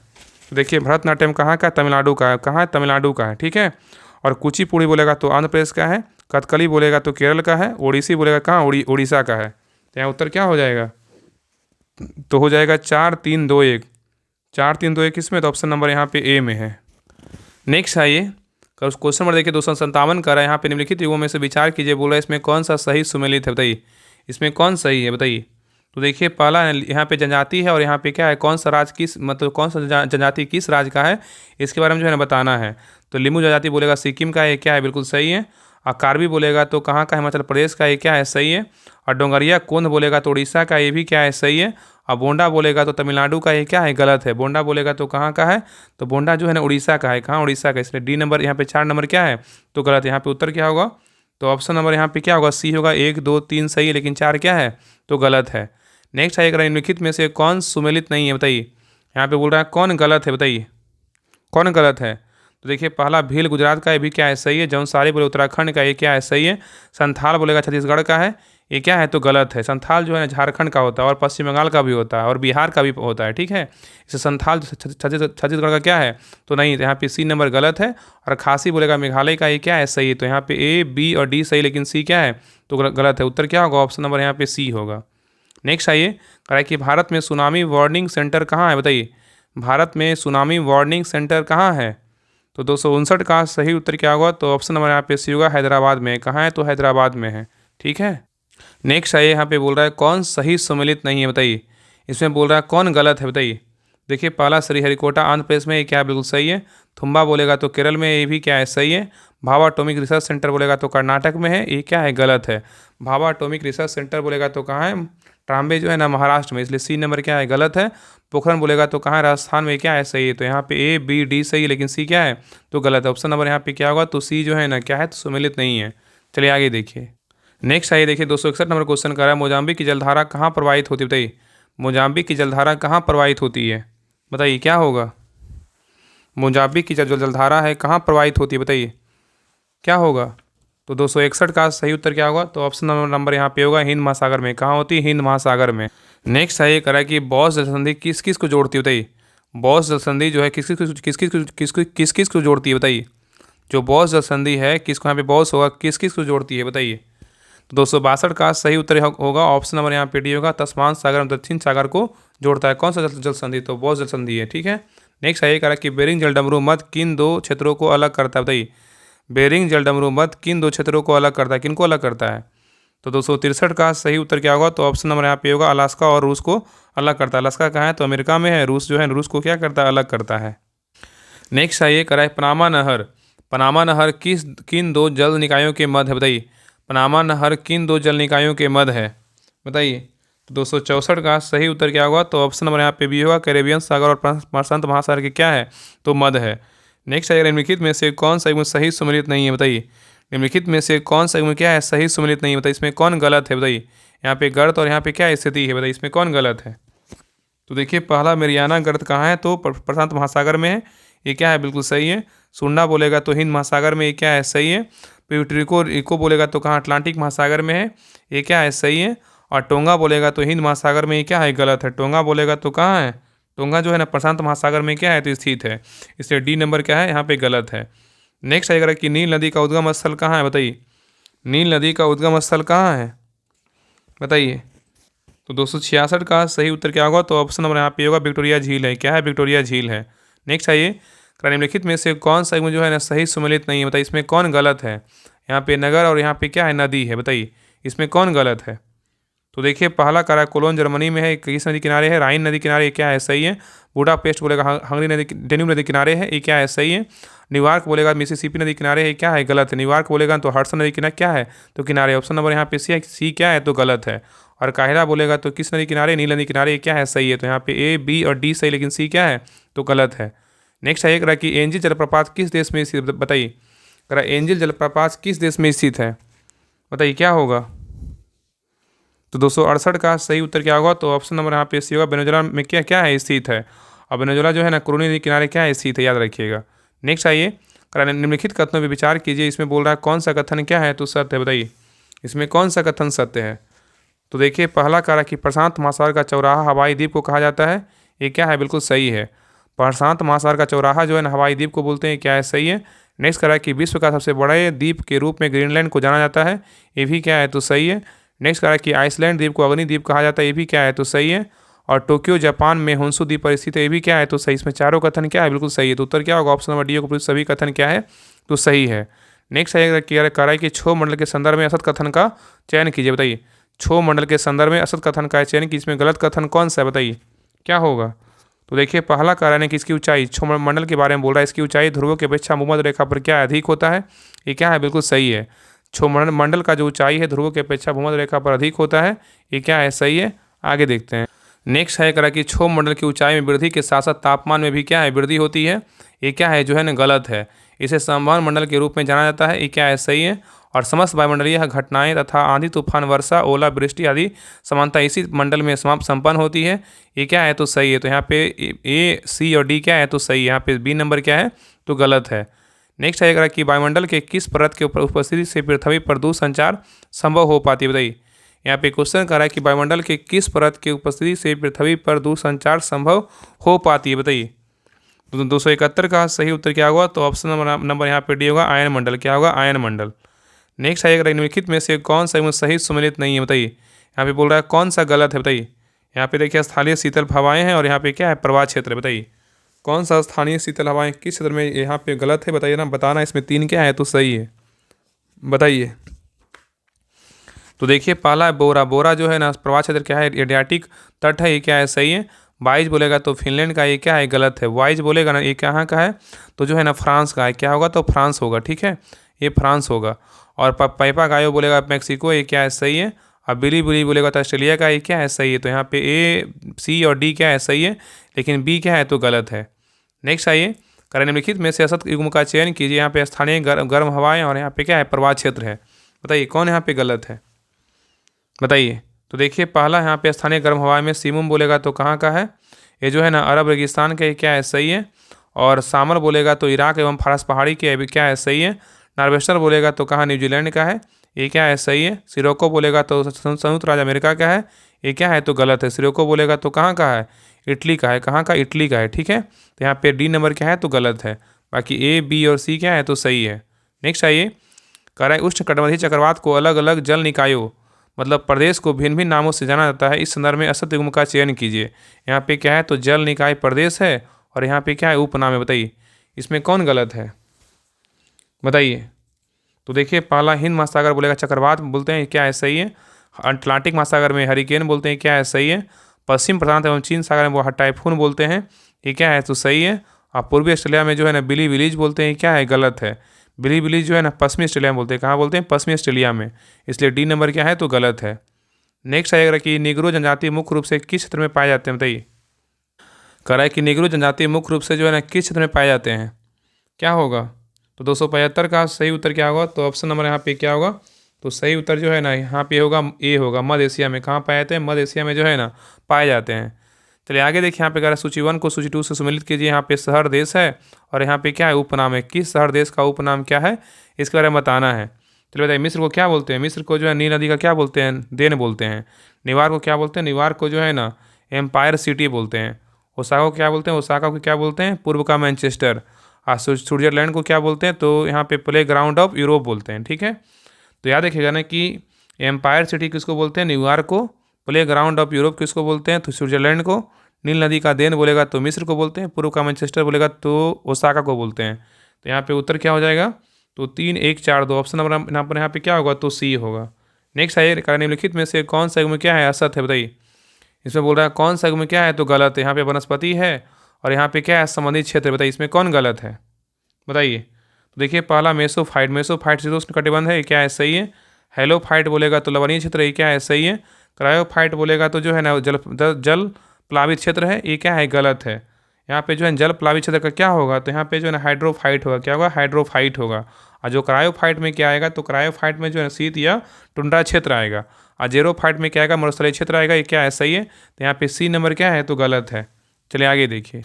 तो देखिए भरतनाट्यम कहाँ का, तमिलनाडु का है। कहाँ है, तमिलनाडु का है, ठीक है। और कुचिपुड़ी बोलेगा तो आंध्र प्रदेश का है। कथकली बोलेगा तो केरल का है। ओडिसी बोलेगा कहाँ, उड़ीसा का है। तो यहाँ उत्तर क्या हो जाएगा, तो हो जाएगा 4-3-2-1। 4-3-2-1 किसमें, तो ऑप्शन नंबर यहाँ पे ए में है। नेक्स्ट आइए, क्वेश्चन नंबर देखिए 257 का है। यहाँ पे निम्नलिखित युगों में से विचार कीजिए, बोल रहा है इसमें कौन सा सही सुमेलित है, बताइए। इसमें कौन सही है, बताइए। तो देखिए पहला यहाँ पे जनजाति है और यहाँ पे क्या है, कौन सा राज्य किस, मतलब कौन सा जनजाति किस राज्य का है, इसके बारे में जो है ना बताना है। तो लिम्बू जनजाति बोलेगा सिक्किम का, ये क्या है, बिल्कुल सही है। और कार्बी बोलेगा तो कहाँ का, हिमाचल प्रदेश का, ये क्या है, सही है। और डोंगरिया कोंद बोलेगा तो उड़ीसा का, ये भी क्या है, सही है। और बोंडा बोलेगा तो तमिलनाडु का, ये क्या है, गलत है। बोंडा बोलेगा तो कहाँ का है, तो बोंडा जो है ना उड़ीसा का है। कहाँ, उड़ीसा का, इसलिए डी नंबर यहाँ पे 4 नंबर क्या है, तो गलत है। यहाँ पे उत्तर क्या होगा, तो ऑप्शन नंबर यहाँ पे क्या होगा, सी होगा। 1, 2, 3 सही है, लेकिन 4 क्या है, तो गलत है। नेक्स्ट आइएगा, निम्नलिखित में से कौन सुमेलित नहीं है, बताइए। यहाँ पे बोल रहा है कौन गलत है, बताइए कौन गलत है। तो देखिए पहला भील गुजरात का, ये भी क्या है, सही है। जौनसारी बोले उत्तराखंड का, ये क्या है, सही है। संथाल बोलेगा छत्तीसगढ़ का है, ये क्या है, तो गलत है। संथाल जो है झारखंड का होता है और पश्चिम बंगाल का भी होता है और बिहार का भी होता है, ठीक है। इसे संथाल छत्तीसगढ़ का क्या है, तो नहीं। तो यहाँ पे सी नंबर गलत है। और खासी बोलेगा मेघालय का, ये क्या है, सही है। तो यहाँ पे ए, बी और डी सही, लेकिन सी क्या है, तो गलत है। उत्तर क्या होगा, ऑप्शन नंबर यहाँ पे सी होगा। नेक्स्ट आइए, कह रहा है कि भारत में सुनामी वार्निंग सेंटर कहाँ है, बताइए। भारत में सुनामी वार्निंग सेंटर कहाँ है, तो 259 का सही उत्तर क्या होगा, तो ऑप्शन नंबर यहाँ पे सी होगा, हैदराबाद में। कहाँ है, तो हैदराबाद में है, ठीक है। नेक्स्ट आइए, यहाँ पे बोल रहा है कौन सही सम्मिलित नहीं है, बताइए। इसमें बोल रहा है कौन गलत है, बताइए। देखिए पहला श्रीहरिकोटा आंध्र प्रदेश में, ये क्या है, बिल्कुल सही है। थुम्बा बोलेगा तो केरल में, ये भी क्या है, सही है। भाभा एटॉमिक रिसर्च सेंटर बोलेगा तो कर्नाटक में है, ये क्या है, गलत है। भाभा एटॉमिक रिसर्च सेंटर बोलेगा तो कहाँ है, ट्राम्बे जो है ना महाराष्ट्र में, इसलिए सी नंबर क्या है, गलत है। पोखरण बोलेगा तो कहाँ है, राजस्थान में, क्या है, सही है। तो यहाँ पे ए, बी, डी सही है, लेकिन सी क्या है, तो गलत है। ऑप्शन नंबर यहाँ पे क्या होगा, तो सी जो है ना, क्या है, तो सुमेलित नहीं है। चलिए आगे देखिए। नेक्स्ट आइए, देखिए 261 नंबर क्वेश्चन कर रहा है, मोजाम्बिक की जलधारा कहाँ प्रवाहित होती है, बताइए। मोजाम्बिक की जलधारा कहाँ प्रवाहित होती है, बताइए क्या होगा। मोजाम्बिक की जलधारा है कहाँ प्रवाहित होती है, बताइए क्या होगा। तो 261 का सही उत्तर क्या होगा, तो ऑप्शन नंबर यहाँ पे होगा, हिंद महासागर में। कहाँ होती है, हिंद महासागर में। नेक्स्ट है ये करा कि बॉस जल संधि किस किस को जोड़ती है, बताइए। बॉस जल संधि जो है किस किस को जोड़ती है, बताइए। जो बॉस जल संधि है, किसको यहाँ पे बॉस होगा, किस किस को जोड़ती है, बताइए। तो 262 का सही उत्तर होगा, ऑप्शन नंबर यहाँ पे डी होगा, तस्मान सागर और दक्षिण सागर को जोड़ता है। कौन सा जल संधि, तो बॉस जल संधि है, ठीक है। नेक्स्ट है ये करा कि बेरिंग जलडमरू मध्य किन 2 क्षेत्रों को अलग करता है, बताइए। बेरिंग जलडमरू मध्य किन 2 क्षेत्रों को अलग करता है, किन को अलग करता है। तो 263 का सही उत्तर क्या होगा, तो ऑप्शन नंबर यहाँ पे होगा, अलास्का और रूस को अलग करता है। अलास्का कहाँ है, तो अमेरिका में है। रूस जो है रूस को क्या करता है, अलग करता है। नेक्स्ट आइए कराए पनामा नहर। पनामा नहर किन 2 जल निकायों के मध्य है, बताइए। पनामा नहर किन 2 जल निकायों के मध्य है, बताइए। तो 264 का सही उत्तर क्या होगा, तो ऑप्शन नंबर यहाँ पे भी होगा, कैरेबियन सागर और प्रशांत महासागर के क्या है, तो मध्य है। नेक्स्ट आइए, निम्नलिखित में से कौन सा युग्म सही सुमेलित नहीं है, बताइए। निम्नलिखित में से कौन सा युग्म क्या है, सही सुमेलित नहीं है, बताइए। इसमें कौन गलत है, बताइए। यहाँ पे गर्त और यहाँ पे क्या स्थिति है, बताइए इसमें कौन गलत है। तो देखिए पहला मेरियाना गर्त कहाँ है, तो प्रशांत महासागर में है, ये क्या है, बिल्कुल सही है। सुंडा बोलेगा तो हिंद महासागर में, ये क्या है, सही है। प्यूर्टो रिको बोलेगा तो कहाँ, अटलांटिक महासागर में है, ये क्या है, सही है। और टोंगा बोलेगा तो हिंद महासागर में, ये क्या है, गलत है। टोंगा बोलेगा तो कहाँ है, टोंगा जो है ना प्रशांत महासागर में क्या है, तो स्थित है, इसलिए डी नंबर क्या है, यहाँ पे गलत है। नेक्स्ट आएगा कि नील नदी का उद्गम स्थल कहाँ है, बताइए। नील नदी का उद्गम स्थल कहाँ है, बताइए। तो 266 का सही उत्तर क्या होगा, तो ऑप्शन नंबर यहाँ पे होगा, विक्टोरिया झील है। क्या है, विक्टोरिया झील है। नेक्स्ट आइए, निम्नलिखित में से कौन सा जो है ना सही सुमेलित नहीं है, बताइए। इसमें कौन गलत है। यहाँ पे नगर और यहाँ पे क्या है, नदी है, बताइए इसमें कौन गलत है। तो देखिए पहला काराकोलोन जर्मनी में है, किस नदी किनारे है, राइन नदी किनारे, ये क्या है, सही है। बुडापेस्ट बोलेगा हंगरी नदी, डेन्यूब नदी किनारे है, ये क्या है, सही है। न्यूयॉर्क बोलेगा मिसिसिपी नदी किनारे है, क्या है, गलत है। न्यूयॉर्क बोलेगा तो हडसन नदी किनारे, क्या है, तो किनारे। ऑप्शन नंबर यहाँ पे सी क्या है, तो गलत है। और काहिरा बोलेगा तो किस नदी किनारे, नील नदी किनारे, ये क्या है, सही है। तो यहाँ पे ए बी और डी सही, लेकिन सी क्या है, तो गलत है। नेक्स्ट है कि एंजिल जलप्रपात किस देश में स्थित, बताइए। एंजिल जलप्रपात किस देश में स्थित है, बताइए क्या होगा। तो 268 का सही उत्तर क्या होगा, तो ऑप्शन नंबर यहाँ पे सी होगा, वेनेजुएला में क्या क्या है, स्थित है। और वेनेजुएला जो है ना क्रोनी नदी किनारे क्या है, स्थित है, याद रखिएगा। नेक्स्ट आइए, निम्नलिखित कथनों पर विचार कीजिए। इसमें बोल रहा है कौन सा कथन क्या है, तो सत्य है, बताइए इसमें कौन सा कथन सत्य है। तो देखिए पहला कह रहा कि प्रशांत महासागर का चौराहा हवाई द्वीप को कहा जाता है, ये क्या है, बिल्कुल सही है। प्रशांत महासागर का चौराहा जो है ना हवाई द्वीप को बोलते हैं, क्या है, सही है। नेक्स्ट कह रहा है कि विश्व का सबसे बड़े द्वीप के रूप में ग्रीनलैंड को जाना जाता है, ये भी क्या है, तो सही है। नेक्स्ट कह रहा है कि आइसलैंड द्वीप को अग्नि द्वीप कहा जाता है, ये भी क्या है, तो सही है। और टोक्यो जापान में होन्शु द्वीप पर स्थित है, ये भी क्या है, तो सही। इसमें चारों कथन क्या है, बिल्कुल सही है। तो उत्तर क्या होगा, ऑप्शन नंबर डी को सभी कथन क्या है, तो सही है। नेक्स्ट है कह रहा है कि क्षोभ मंडल के संदर्भ में असत कथन का चयन कीजिए, बताइए। क्षोभ मंडल के संदर्भ में असत कथन का चयन की, इसमें गलत कथन कौन सा है, बताइए क्या होगा। तो देखिए पहला कारण है कि इसकी ऊंचाई, क्षोभ मंडल के बारे में बोल रहा है, इसकी ऊंचाई ध्रुवों की अपेक्षा भूमध्य रेखा पर क्या अधिक होता है, ये क्या है, बिल्कुल सही है। क्षोभ मंडल का जो ऊंचाई है ध्रुवों की अपेक्षा भूमध्य रेखा पर अधिक होता है, ये क्या है, सही है। आगे देखते हैं। नेक्स्ट है करा कि क्षोभ मंडल की ऊंचाई में वृद्धि के साथ साथ तापमान में भी क्या है, वृद्धि होती है, ये क्या है, जो है ना गलत है। इसे संवहन मंडल के रूप में जाना जाता है, ये क्या है, सही है। और समस्त वायुमंडलीय घटनाएं तथा आंधी तूफान वर्षा ओला वृष्टि आदि समानता इसी मंडल में समाप्त संपन्न होती है, ये क्या है, तो सही है। तो यहाँ पे ए सी और डी क्या है, तो सही है। यहाँ पे बी नंबर क्या है, तो गलत है। नेक्स्ट है कि वायुमंडल के किस परत के उपस्थिति से पृथ्वी पर दूरसंचार संभव हो पाती है, बताइए। यहाँ पे क्वेश्चन कर रहा है कि वायुमंडल के किस परत के उपस्थिति से पृथ्वी पर दूरसंचार संभव हो पाती है, बताइए। तो 271 का सही उत्तर क्या होगा, तो ऑप्शन नंबर यहाँ पे डी होगा, आयन मंडल, क्या होगा, आयन मंडल। नेक्स्ट है निम्नलिखित में से कौन सा सही सुमेलित नहीं है, बताइए। यहाँ पे बोल रहा है कौन सा गलत है, बताइए। यहाँ पे देखिए स्थानीय शीतल हवाएं हैं और यहाँ पे क्या है, प्रवाह क्षेत्र है, बताइए कौन सा स्थानीय शीतल हवाएं किस क्षेत्र में यहाँ पे गलत है, बताइए ना, बताना। इसमें 3 क्या है, तो सही है, बताइए। तो देखिए पहला है बोरा, बोरा जो है ना प्रवाह क्षेत्र क्या है, एडियाटिक तट है, ये क्या है, सही है। वाइज बोलेगा तो फिनलैंड का, ये क्या है, गलत है। वाइज बोलेगा ना, ये कहाँ का है, तो जो है ना फ्रांस का है, क्या होगा, तो फ्रांस होगा, ठीक है, ये फ्रांस होगा। और पैपा गायो बोलेगा मैक्सिको, ये क्या है, सही है। और बिली बुली बोलेगा तो ऑस्ट्रेलिया का, ये क्या है, सही है। तो यहाँ पे ए सी और डी क्या है, सही है, लेकिन बी क्या है, तो गलत है। नेक्स्ट आइए, कारण निम्नलिखित में से असत युग्म का चयन कीजिए। यहाँ पे स्थानीय गर्म हवाएं और यहाँ पे क्या है, प्रवाह क्षेत्र है, बताइए कौन यहाँ पे गलत है, बताइए। तो देखिए पहला यहाँ पे स्थानीय गर्म हवाएं में सीमुम बोलेगा तो कहाँ का है, ये जो है ना अरब रेगिस्तान का, क्या है, सही है। और सामर बोलेगा तो इराक एवं फारस पहाड़ी के, अभी क्या है, सही है। नार्वेस्टर बोलेगा तो कहाँ, न्यूजीलैंड का है, ये क्या है, सही है। सिरोको बोलेगा तो संयुक्त राज्य अमेरिका का है, ये क्या है, तो गलत है। सिरोको बोलेगा तो कहाँ का है, इटली का है, कहाँ का, इटली का है, ठीक है। तो यहाँ पे डी नंबर क्या है, तो गलत है। बाकी ए बी और सी क्या है, तो सही है। नेक्स्ट आइए, कह रहा है उष्णकटिबंधीय चक्रवात को अलग अलग जल निकायों मतलब प्रदेश को भिन्न भिन्न नामों से जाना जाता है, इस संदर्भ में असत युग्म का चयन कीजिए। यहाँ पे क्या है, तो जल निकाय प्रदेश है और यहाँ पे क्या है, उपनाम है, बताइए इसमें कौन गलत है, बताइए। तो देखिए पहला हिंद महासागर बोलेगा चक्रवात बोलते हैं, क्या है, सही है। अटलांटिक महासागर में हरिकेन बोलते हैं, क्या है, सही है। पश्चिम प्रशांत एवं चीन सागर में वो टाइफून बोलते हैं, ये क्या है, तो सही है। और पूर्वी ऑस्ट्रेलिया में जो है ना बिली विलीज बोलते हैं, क्या है, गलत है। बिली विलीज जो है ना पश्चिमी ऑस्ट्रेलिया में बोलते हैं, कहाँ बोलते हैं, पश्चिमी ऑस्ट्रेलिया में, इसलिए डी नंबर क्या है, तो गलत है। नेक्स्ट आएगा कि निग्रो जनजाति मुख्य रूप से किस क्षेत्र में पाए जाते हैं, बताइए। कह रहा है कि निग्रो जनजाति मुख्य रूप से जो है ना किस क्षेत्र में पाए जाते हैं, क्या होगा। तो 275 का सही उत्तर क्या होगा, तो ऑप्शन नंबर यहाँ पे क्या होगा, तो सही उत्तर जो है ना यहाँ पे होगा, ए होगा, मध्य एशिया में। कहाँ पाए जाते हैं, मध्य एशिया में जो है ना पाए जाते हैं। चलिए आगे देखिए, यहाँ पे कह रहा है सूची 1 को सूची 2 से सम्मिलित कीजिए। यहाँ पे शहर देश है और यहाँ पे क्या है, उपनाम है। किस शहर देश का उपनाम क्या है, इसके बारे में बताना है। चलिए बताइए, मिस्र को क्या बोलते हैं, मिस्र को जो है नील नदी का क्या बोलते हैं, देन बोलते हैं। न्यूयॉर्क को क्या बोलते हैं, न्यूयॉर्क को जो है ना एम्पायर सिटी बोलते हैं। ओसाका को क्या बोलते हैं, ओसाका को क्या बोलते हैं, पूर्व का मैनचेस्टर। और स्विट्जरलैंड को क्या बोलते हैं, तो यहाँ पे प्ले ग्राउंड ऑफ यूरोप बोलते हैं, ठीक है। तो याद रखिएगा ना कि एम्पायर सिटी किसको बोलते हैं, न्यूयॉर्क को। प्ले ग्राउंड ऑफ यूरोप किसको बोलते हैं, तो स्विट्जरलैंड को। नील नदी का देन बोलेगा तो मिस्र को बोलते हैं। पूर्व का मैनचेस्टर बोलेगा तो ओसाका को बोलते हैं। तो यहाँ पे उत्तर क्या हो जाएगा, तो 3 1 4 2 ऑप्शन नंबर यहाँ पे क्या होगा, तो सी होगा। नेक्स्ट है कार्य निम्नलिखित में से कौन सा युग्म क्या है, असत है, बताइए। इसमें बोल रहा है कौन सा युग्म क्या है, तो गलत है। यहाँ पे वनस्पति है और यहाँ पे क्या है, संबंधित क्षेत्र, बताइए इसमें कौन गलत है, बताइए। तो देखिए पहला मेसोफाइट, मेसोफाइट शीतोष्ण कटिबंध है, क्या है, सही है। हेलोफाइट बोलेगा तो लवणीय क्षेत्र, ये क्या है, सही है। क्रायोफाइट बोलेगा तो जो है ना जल प्लावित क्षेत्र है, ये क्या है, गलत है। यहाँ पे जो है जल प्लावित क्षेत्र का क्या होगा, तो यहाँ पे जो है ना हाइड्रोफाइट होगा, क्या होगा, हाइड्रोफाइट होगा। और जो क्रायोफाइट में क्या आएगा, तो क्रायोफाइट में जो है शीत या टुंड्रा क्षेत्र आएगा। और जेरोफाइट में क्या आएगा, मरुस्थलीय क्षेत्र आएगा, ये क्या है, सही है। तो यहाँ पे सी नंबर क्या है, तो गलत है। चलिए आगे देखिए।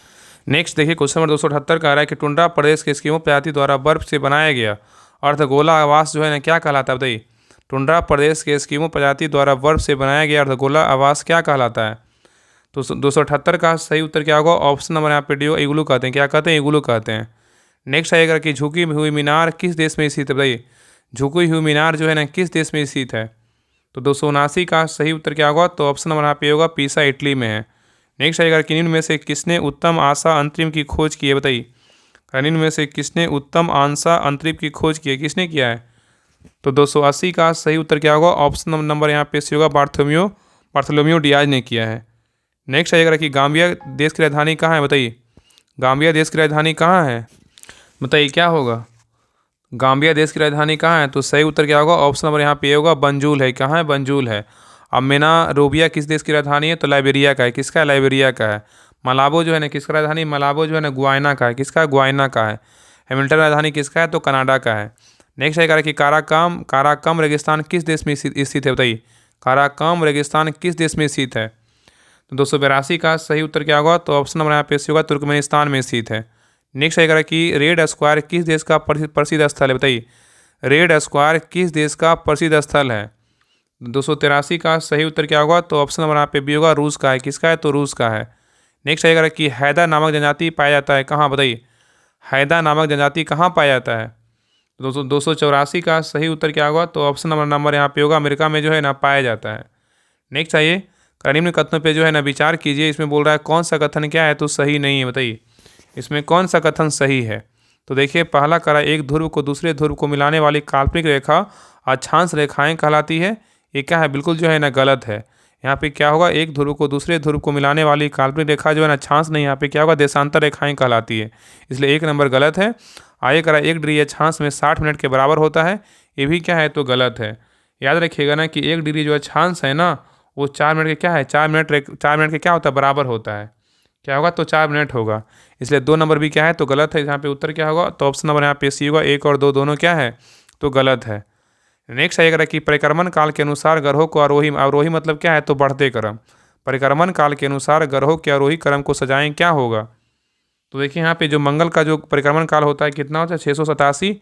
नेक्स्ट देखिए क्वेश्चन नंबर 278 कह रहा है कि टुंड्रा प्रदेश के एस्किमो प्रजाति द्वारा बर्फ से बनाया गया अर्धगोला आवास जो है ना क्या कहलाता है, बताइए। टुंड्रा प्रदेश के एस्किमो प्रजाति द्वारा बर्फ से बनाया गया अर्धगोला आवास क्या कहलाता है। तो 278 का सही उत्तर क्या होगा, ऑप्शन नंबर यहाँ पे डी, इग्लू कहते हैं, क्या कहते हैं, इग्लू कहते हैं। नेक्स्ट आएगा कि झुकी हुई मीनार किस देश में स्थित है, बताइए। झुकी हुई मीनार जो है ना किस देश में स्थित है। तो 279 का सही उत्तर क्या होगा, तो ऑप्शन नंबर यहाँ पे होगा पीसा, इटली में है। नेक्स्ट आएगा कि निम्न में से किसने उत्तम आशा अंतरिम की खोज की है, बताइए। निम्न में से किसने उत्तम आशा अंतरिम की खोज की है, किसने किया है। तो 280 का सही उत्तर क्या होगा, ऑप्शन नंबर यहाँ पे होगा बार्थोलोम्यू डियाज ने किया है। नेक्स्ट आएगा कि गाम्बिया देश की राजधानी कहाँ है, बताइए। गाम्बिया देश की राजधानी कहाँ है, बताइए क्या होगा। गाम्बिया देश की राजधानी कहाँ है, तो सही उत्तर क्या होगा, ऑप्शन नंबर यहाँ पे होगा बंजूल है, कहाँ है, बंजूल है। अब रोबिया किस देश की राजधानी है, तो लाइबेरिया का है, किसका है, लाइबेरिया का है। मलाबो जो है ना किसका राजधानी, मलाबो जो है ना गुआइना का है, किसका है, गुआइना का है। हैमिल्टन राजधानी किसका है, तो कनाडा का है। नेक्स्ट आएगा कि काराकम रेगिस्तान किस देश में स्थित है, बताइए। काराकम रेगिस्तान किस देश में स्थित है। तो 282 का सही उत्तर क्या होगा, तो ऑप्शन नंबर यहाँ पे होगा तुर्कमेनिस्तान में स्थित है। नेक्स्ट आएगा कि रेड स्क्वायर किस देश का प्रसिद्ध स्थल है, बताइए। रेड स्क्वायर किस देश का प्रसिद्ध स्थल है। 283 का सही उत्तर क्या होगा, तो ऑप्शन नंबर यहाँ पे भी होगा रूस का है, किसका है, तो रूस का है। नेक्स्ट आएगा कि हैदा नामक जनजाति पाया जाता है कहाँ, बताइए। हैदा नामक जनजाति कहाँ पाया जाता है। 284 का सही उत्तर क्या होगा, तो ऑप्शन नंबर यहाँ पे होगा अमेरिका में जो है ना पाया जाता है। नेक्स्ट आइए, निम्न कथनों पे जो है ना विचार कीजिए। इसमें बोल रहा है कौन सा कथन क्या है, तो सही नहीं है, बताइए इसमें कौन सा कथन सही है। तो देखिए पहला करा एक ध्रुव को दूसरे ध्रुव को मिलाने वाली काल्पनिक रेखा अक्षांश रेखाएं कहलाती है, ये क्या है, बिल्कुल जो है ना गलत है। यहाँ पे क्या होगा, एक ध्रुव को दूसरे ध्रुव को मिलाने वाली काल्पनिक रेखा जो है ना अक्षांश नहीं, यहाँ पे क्या होगा, देशांतर रेखाएं कहलाती है, इसलिए एक नंबर गलत है। आगे करा एक डिग्री अक्षांश में 60 मिनट के बराबर होता है, ये भी क्या है, तो गलत है। याद रखिएगा ना कि एक डिग्री जो अक्षांश है ना वो 4 मिनट के क्या है, 4 मिनट के क्या होता है, बराबर होता है, क्या होगा, तो 4 मिनट होगा, इसलिए 2 नंबर भी क्या है, तो गलत है। यहाँ पे उत्तर क्या होगा, तो ऑप्शन नंबर यहाँ पे सी होगा, 1 और 2 दोनों क्या है, तो गलत है। नेक्स्ट आएगा कि परिक्रमण काल के अनुसार ग्रहों को आरोही मतलब क्या है, तो बढ़ते क्रम। परिक्रमण काल के अनुसार ग्रहों के आरोही क्रम को सजाएं, क्या होगा। तो देखिए यहाँ पे जो मंगल का जो परिक्रमण काल होता है कितना होता है, 687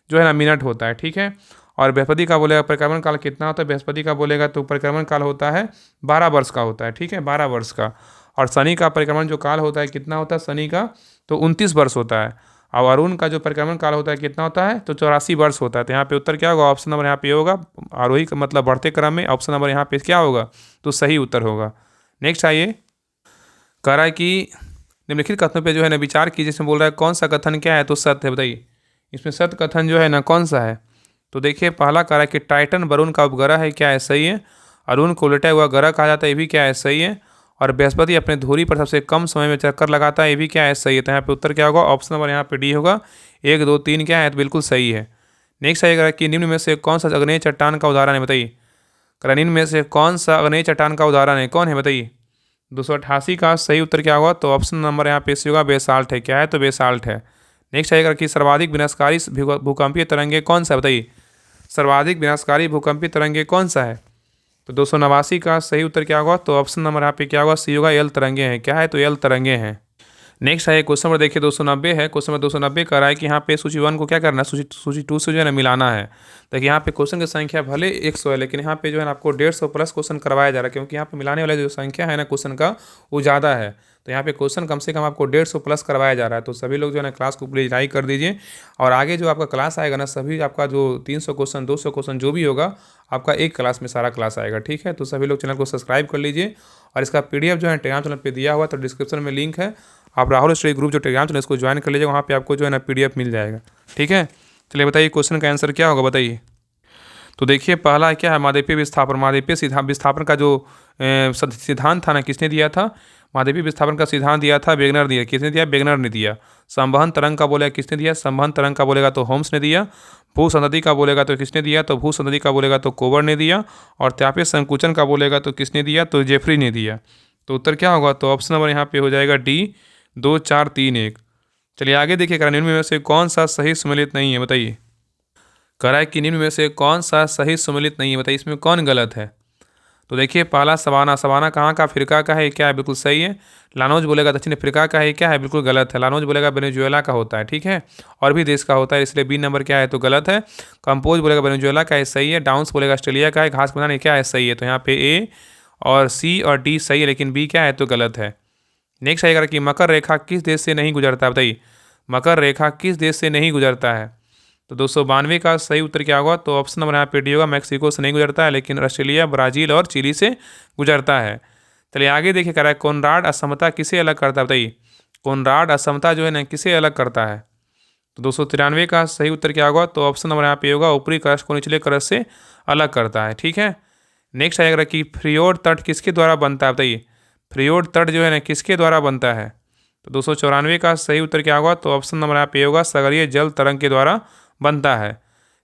जो है ना मिनट होता है, ठीक है। और बृहस्पति का बोलेगा परिक्रमण काल कितना होता है, बृहस्पति का बोलेगा तो परिक्रमण काल होता है 12 वर्ष का होता है, ठीक है, 12 वर्ष का। और शनि का परिक्रमण जो काल होता है कितना होता है, शनि का तो 29 वर्ष होता है। और अरुण का जो परिक्रमण काल होता है कितना होता है, तो 84 वर्ष होता है। तो यहाँ पे उत्तर क्या होगा, ऑप्शन नंबर यहाँ पे होगा आरोही का मतलब बढ़ते क्रम में, ऑप्शन नंबर यहाँ पे क्या होगा, तो सही उत्तर होगा। नेक्स्ट आइए, कह रहा है कि निम्नलिखित कथनों पे जो है ना विचार कीजिए। इसमें बोल रहा है कौन सा कथन क्या है, तो सत्य है, बताइए इसमें सत्य कथन जो है ना कौन सा है। तो देखिए पहला कह रहा है कि टाइटन वरुण का उपग्रह है, क्या है, सही है। अरुण को उलटा हुआ ग्रह कहा जाता है, ये भी क्या है, सही है। और बृहस्पति अपने धुरी पर सबसे कम समय में चक्कर लगाता है, ये भी क्या है, सही है। तो यहाँ पे उत्तर क्या होगा, ऑप्शन नंबर यहाँ पे डी होगा, 1 2 3 क्या है, तो बिल्कुल सही है। नेक्स्ट आएगा कि निम्न में से कौन सा अग्नेय चट्टान का उदाहरण है, बताइए। निम्न में से कौन सा अग्नेय चट्टान का उदाहरण है, कौन है, बताइए। 288 का सही उत्तर क्या होगा, तो ऑप्शन नंबर यहाँ पे होगा बेसाल्ट है, क्या है, तो बेसाल्ट है। नेक्स्ट आएगा कि सर्वाधिक विनाशकारी भूकंपीय तरंगे कौन सा, बताइए। सर्वाधिक विनाशकारी भूकंपीय तरंगे कौन सा है। तो 289 का सही उत्तर क्या होगा, तो ऑप्शन नंबर यहाँ पे क्या होगा, सी होगा, एल तरंगे हैं, क्या है, तो एल तरंगे हैं। नेक्स्ट है क्वेश्चन नंबर देखिए 290 है। क्वेश्चन नंबर 290 कर रहा है कि यहाँ पे सूची 1 को क्या करना है, सूची 2 से जो है ना मिलाना है। देखिए यहाँ पे क्वेश्चन की संख्या भले 100 है, लेकिन यहाँ पे जो है ना आपको 150 प्लस क्वेश्चन करवाया जा रहा है, क्योंकि यहाँ पे मिलाने वाला जो संख्या है ना क्वेश्चन का वो ज़्यादा है। तो यहाँ पे क्वेश्चन कम से कम आपको 150 प्लस करवाया जा रहा है। तो सभी लोग जो है ना क्लास को प्लीज लाइक कर दीजिए। और आगे जो आपका क्लास आएगा ना, सभी आपका जो 300 क्वेश्चन 200 क्वेश्चन जो भी होगा आपका एक क्लास में सारा क्लास आएगा, ठीक है। तो सभी लोग चैनल को सब्सक्राइब कर लीजिए। और इसका PDF जो है टेलीग्राम चैनल पर दिया हुआ, तो डिस्क्रिप्शन में लिंक है, आप राहुल स्टडी ग्रुप जो टेलीग्राम चैनल इसको ज्वाइन कर लीजिएगा, वहाँ पे आपको जो है ना PDF मिल जाएगा, ठीक है। चलिए बताइए क्वेश्चन का आंसर क्या होगा, बताइए। तो देखिए पहला क्या है, महाद्वीपीय विस्थापन। महाद्वीपीय विस्थापन का जो सिद्धांत था ना, किसने दिया था? महाद्वीपीय विस्थापन का सिद्धांत दिया था वेगनर दिया। किसने दिया? वेगनर ने दिया। संवहन तरंग का बोलेगा किसने दिया? संवहन तरंग का बोलेगा तो होम्स ने दिया। भू संतति का बोलेगा तो किसने दिया? तो भू संतति का बोलेगा तो कोबर ने दिया। और तापीय संकुचन का बोलेगा तो किसने दिया? तो जेफरी ने दिया। तो उत्तर क्या होगा? तो ऑप्शन नंबर यहाँ पे हो जाएगा डी, 2 4 3 1। चलिए आगे देखिए, निम्न में से कौन सा सही सुमेलित नहीं है, बताइए। कह रहा है कि निम्न में से कौन सा सही सुमेलित नहीं है, बताइए इसमें कौन गलत है। तो देखिए पहला सवाना। सवाना कहाँ का? अफ्रीका का है, क्या है? बिल्कुल सही है। लानोज बोलेगा दक्षिण अफ्रीका का है, क्या है? बिल्कुल गलत है। लानोज बोलेगा वेनेजुएला का होता है, ठीक है, और भी देश का होता है, इसलिए बी नंबर क्या है? तो गलत है। कंपोज बोलेगा वेनेजुएला का है, सही है। डाउन्स बोलेगा ऑस्ट्रेलिया का है। घास का मैदान क्या है? सही है। तो यहाँ पे ए और सी और डी सही है, लेकिन बी क्या है? तो गलत है। नेक्स्ट आएगा कि मकर रेखा किस देश से नहीं गुजरता, बताइए। मकर रेखा किस देश से नहीं गुजरता है? तो 292 का सही उत्तर क्या होगा? तो ऑप्शन नंबर यहाँ पे डी होगा। मैक्सिको से नहीं गुजरता है, लेकिन ऑस्ट्रेलिया, ब्राज़ील और चिली से गुजरता है। चलिए आगे देखिए, कह रहा है कोनराड असमता किसे अलग करता है, बताइए। कोनराड असमता जो है ना, किसे अलग करता है? तो 293 का सही उत्तर क्या होगा? तो ऑप्शन नंबर यहाँ पे होगा। ऊपरी क्रस्ट को निचले क्रस्ट से अलग करता है, ठीक है। नेक्स्ट आएगा कि फ्रियोड तट किसके द्वारा बनता है, बताइए। फ्रियोड तट जो है ना, किसके द्वारा बनता है? तो 294 का सही उत्तर क्या होगा? तो ऑप्शन नंबर यहाँ पे होगा। सागरीय जल तरंग के द्वारा बनता है।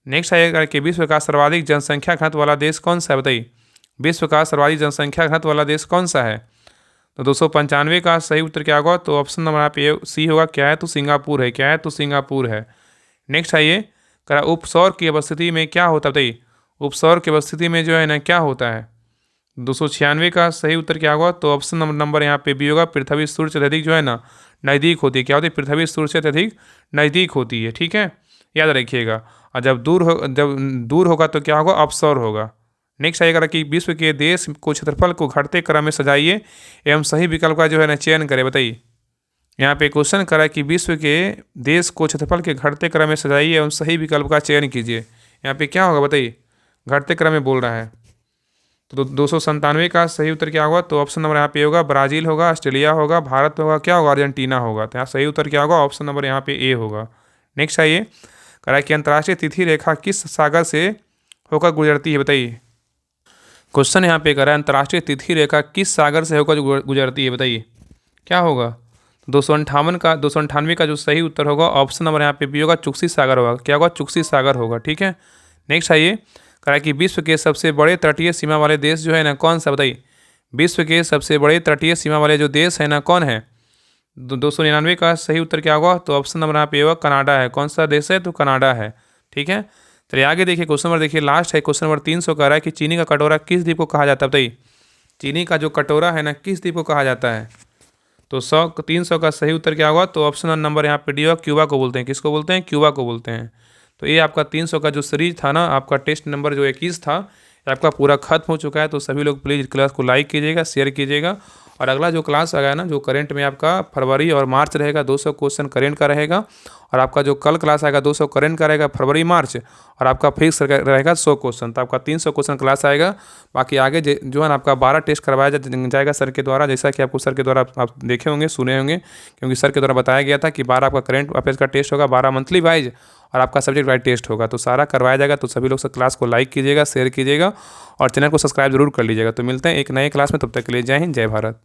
नेक्स्ट आएगा कि विश्व का सर्वाधिक जनसंख्या घनत्व वाला देश कौन सा है, बताइए। विश्व का सर्वाधिक जनसंख्या घनत्व वाला देश कौन सा है? तो 295 का सही उत्तर क्या होगा? तो ऑप्शन नंबर यहाँ पे सी होगा। क्या है? तो सिंगापुर है। क्या है? तो सिंगापुर है। नेक्स्ट आइए, करा उपसौर की अवस्थिति में क्या होता है, बताइए। उपसौर की अवस्थिति में जो है ना, क्या होता है? 296 का सही उत्तर क्या होगा? तो ऑप्शन नंबर यहाँ पे बी होगा। पृथ्वी सूर्य से अधिक जो है ना, नज़दीक होती है। क्या होती है? पृथ्वी सूर्य से अधिक नज़दीक होती है, ठीक है, याद रखिएगा। और जब दूर होगा तो क्या होगा? अपसौर होगा। नेक्स्ट आएगा कि विश्व के देश को क्षेत्रफल को घटते क्रम में सजाइए एवं सही विकल्प का जो है ना चयन करें, बताइए। यहाँ पे क्वेश्चन करा कि विश्व के देश को क्षेत्रफल के घटते क्रम में सजाइए एवं सही विकल्प का चयन कीजिए। यहाँ पे क्या होगा, बताइए। घटते क्रम में बोल रहा है। तो 297 का सही उत्तर क्या होगा? तो ऑप्शन नंबर यहाँ पे होगा। ब्राज़ील होगा, ऑस्ट्रेलिया होगा, भारत होगा, क्या होगा? अर्जेंटीना होगा। तो यहाँ सही उत्तर क्या होगा? ऑप्शन नंबर यहाँ पे ए होगा। नेक्स्ट आइए, कह रहा है कि अंतर्राष्ट्रीय तिथि रेखा किस सागर से होकर गुजरती है, बताइए। क्वेश्चन यहाँ पे कह रहा है अंतर्राष्ट्रीय तिथि रेखा किस सागर से होकर गुजरती है, बताइए। क्या होगा? 298 का जो सही उत्तर होगा ऑप्शन नंबर यहाँ पे भी होगा। चुक्सी सागर होगा। क्या होगा? चुक्सी सागर होगा, ठीक है। नेक्स्ट आइए, कह रहा है कि विश्व के सबसे बड़े तटीय सीमा वाले देश जो है ना, कौन सा, बताइए। विश्व के सबसे बड़े तटीय सीमा वाले जो देश है ना, कौन है? 299 का सही उत्तर क्या होगा? तो ऑप्शन नंबर यहाँ पे होगा। कनाडा है। कौन सा देश है? तो कनाडा है, ठीक है। चलिए आगे देखिए, क्वेश्चन नंबर देखिए, लास्ट है क्वेश्चन नंबर 300। कह रहा है कि चीनी का कटोरा किस द्वीप को कहा जाता है, बताइए। चीनी का जो कटोरा है ना, किस द्वीप को कहा जाता है? तो 300 का सही उत्तर क्या होगा? तो ऑप्शन नंबर यहाँ पे डी होगा। क्यूबा को बोलते हैं। किसको बोलते हैं? क्यूबा को बोलते हैं। तो ये आपका 300 का जो सीरीज था ना, आपका टेस्ट नंबर जो 21 था, ये आपका पूरा खत्म हो चुका है। तो सभी लोग प्लीज़ क्लास को लाइक कीजिएगा, शेयर कीजिएगा। और अगला जो क्लास आएगा ना, जो करंट में आपका फरवरी और मार्च रहेगा, 200 क्वेश्चन करंट का रहेगा। और आपका जो कल क्लास आएगा 200 करंट का रहेगा, फरवरी मार्च। और आपका फिक्स रहेगा 100 क्वेश्चन। तो आपका 300 क्वेश्चन क्लास आएगा। बाकी आगे जो है ना, आपका 12 टेस्ट करवाया जाएगा सर के द्वारा, जैसा कि आपको सर के द्वारा आप देखे होंगे, सुने होंगे, क्योंकि सर के द्वारा बताया गया था कि 12 आपका करंट अफेयर्स का टेस्ट होगा, 12 मंथली वाइज, और आपका सब्जेक्ट वाइज टेस्ट होगा। तो सारा करवाया जाएगा। तो सभी लोग क्लास को लाइक कीजिएगा, शेयर कीजिएगा और चैनल को सब्सक्राइब जरूर कर लीजिएगा। तो मिलते हैं एक नए क्लास में, तब तक के लिए जय हिंद, जय भारत।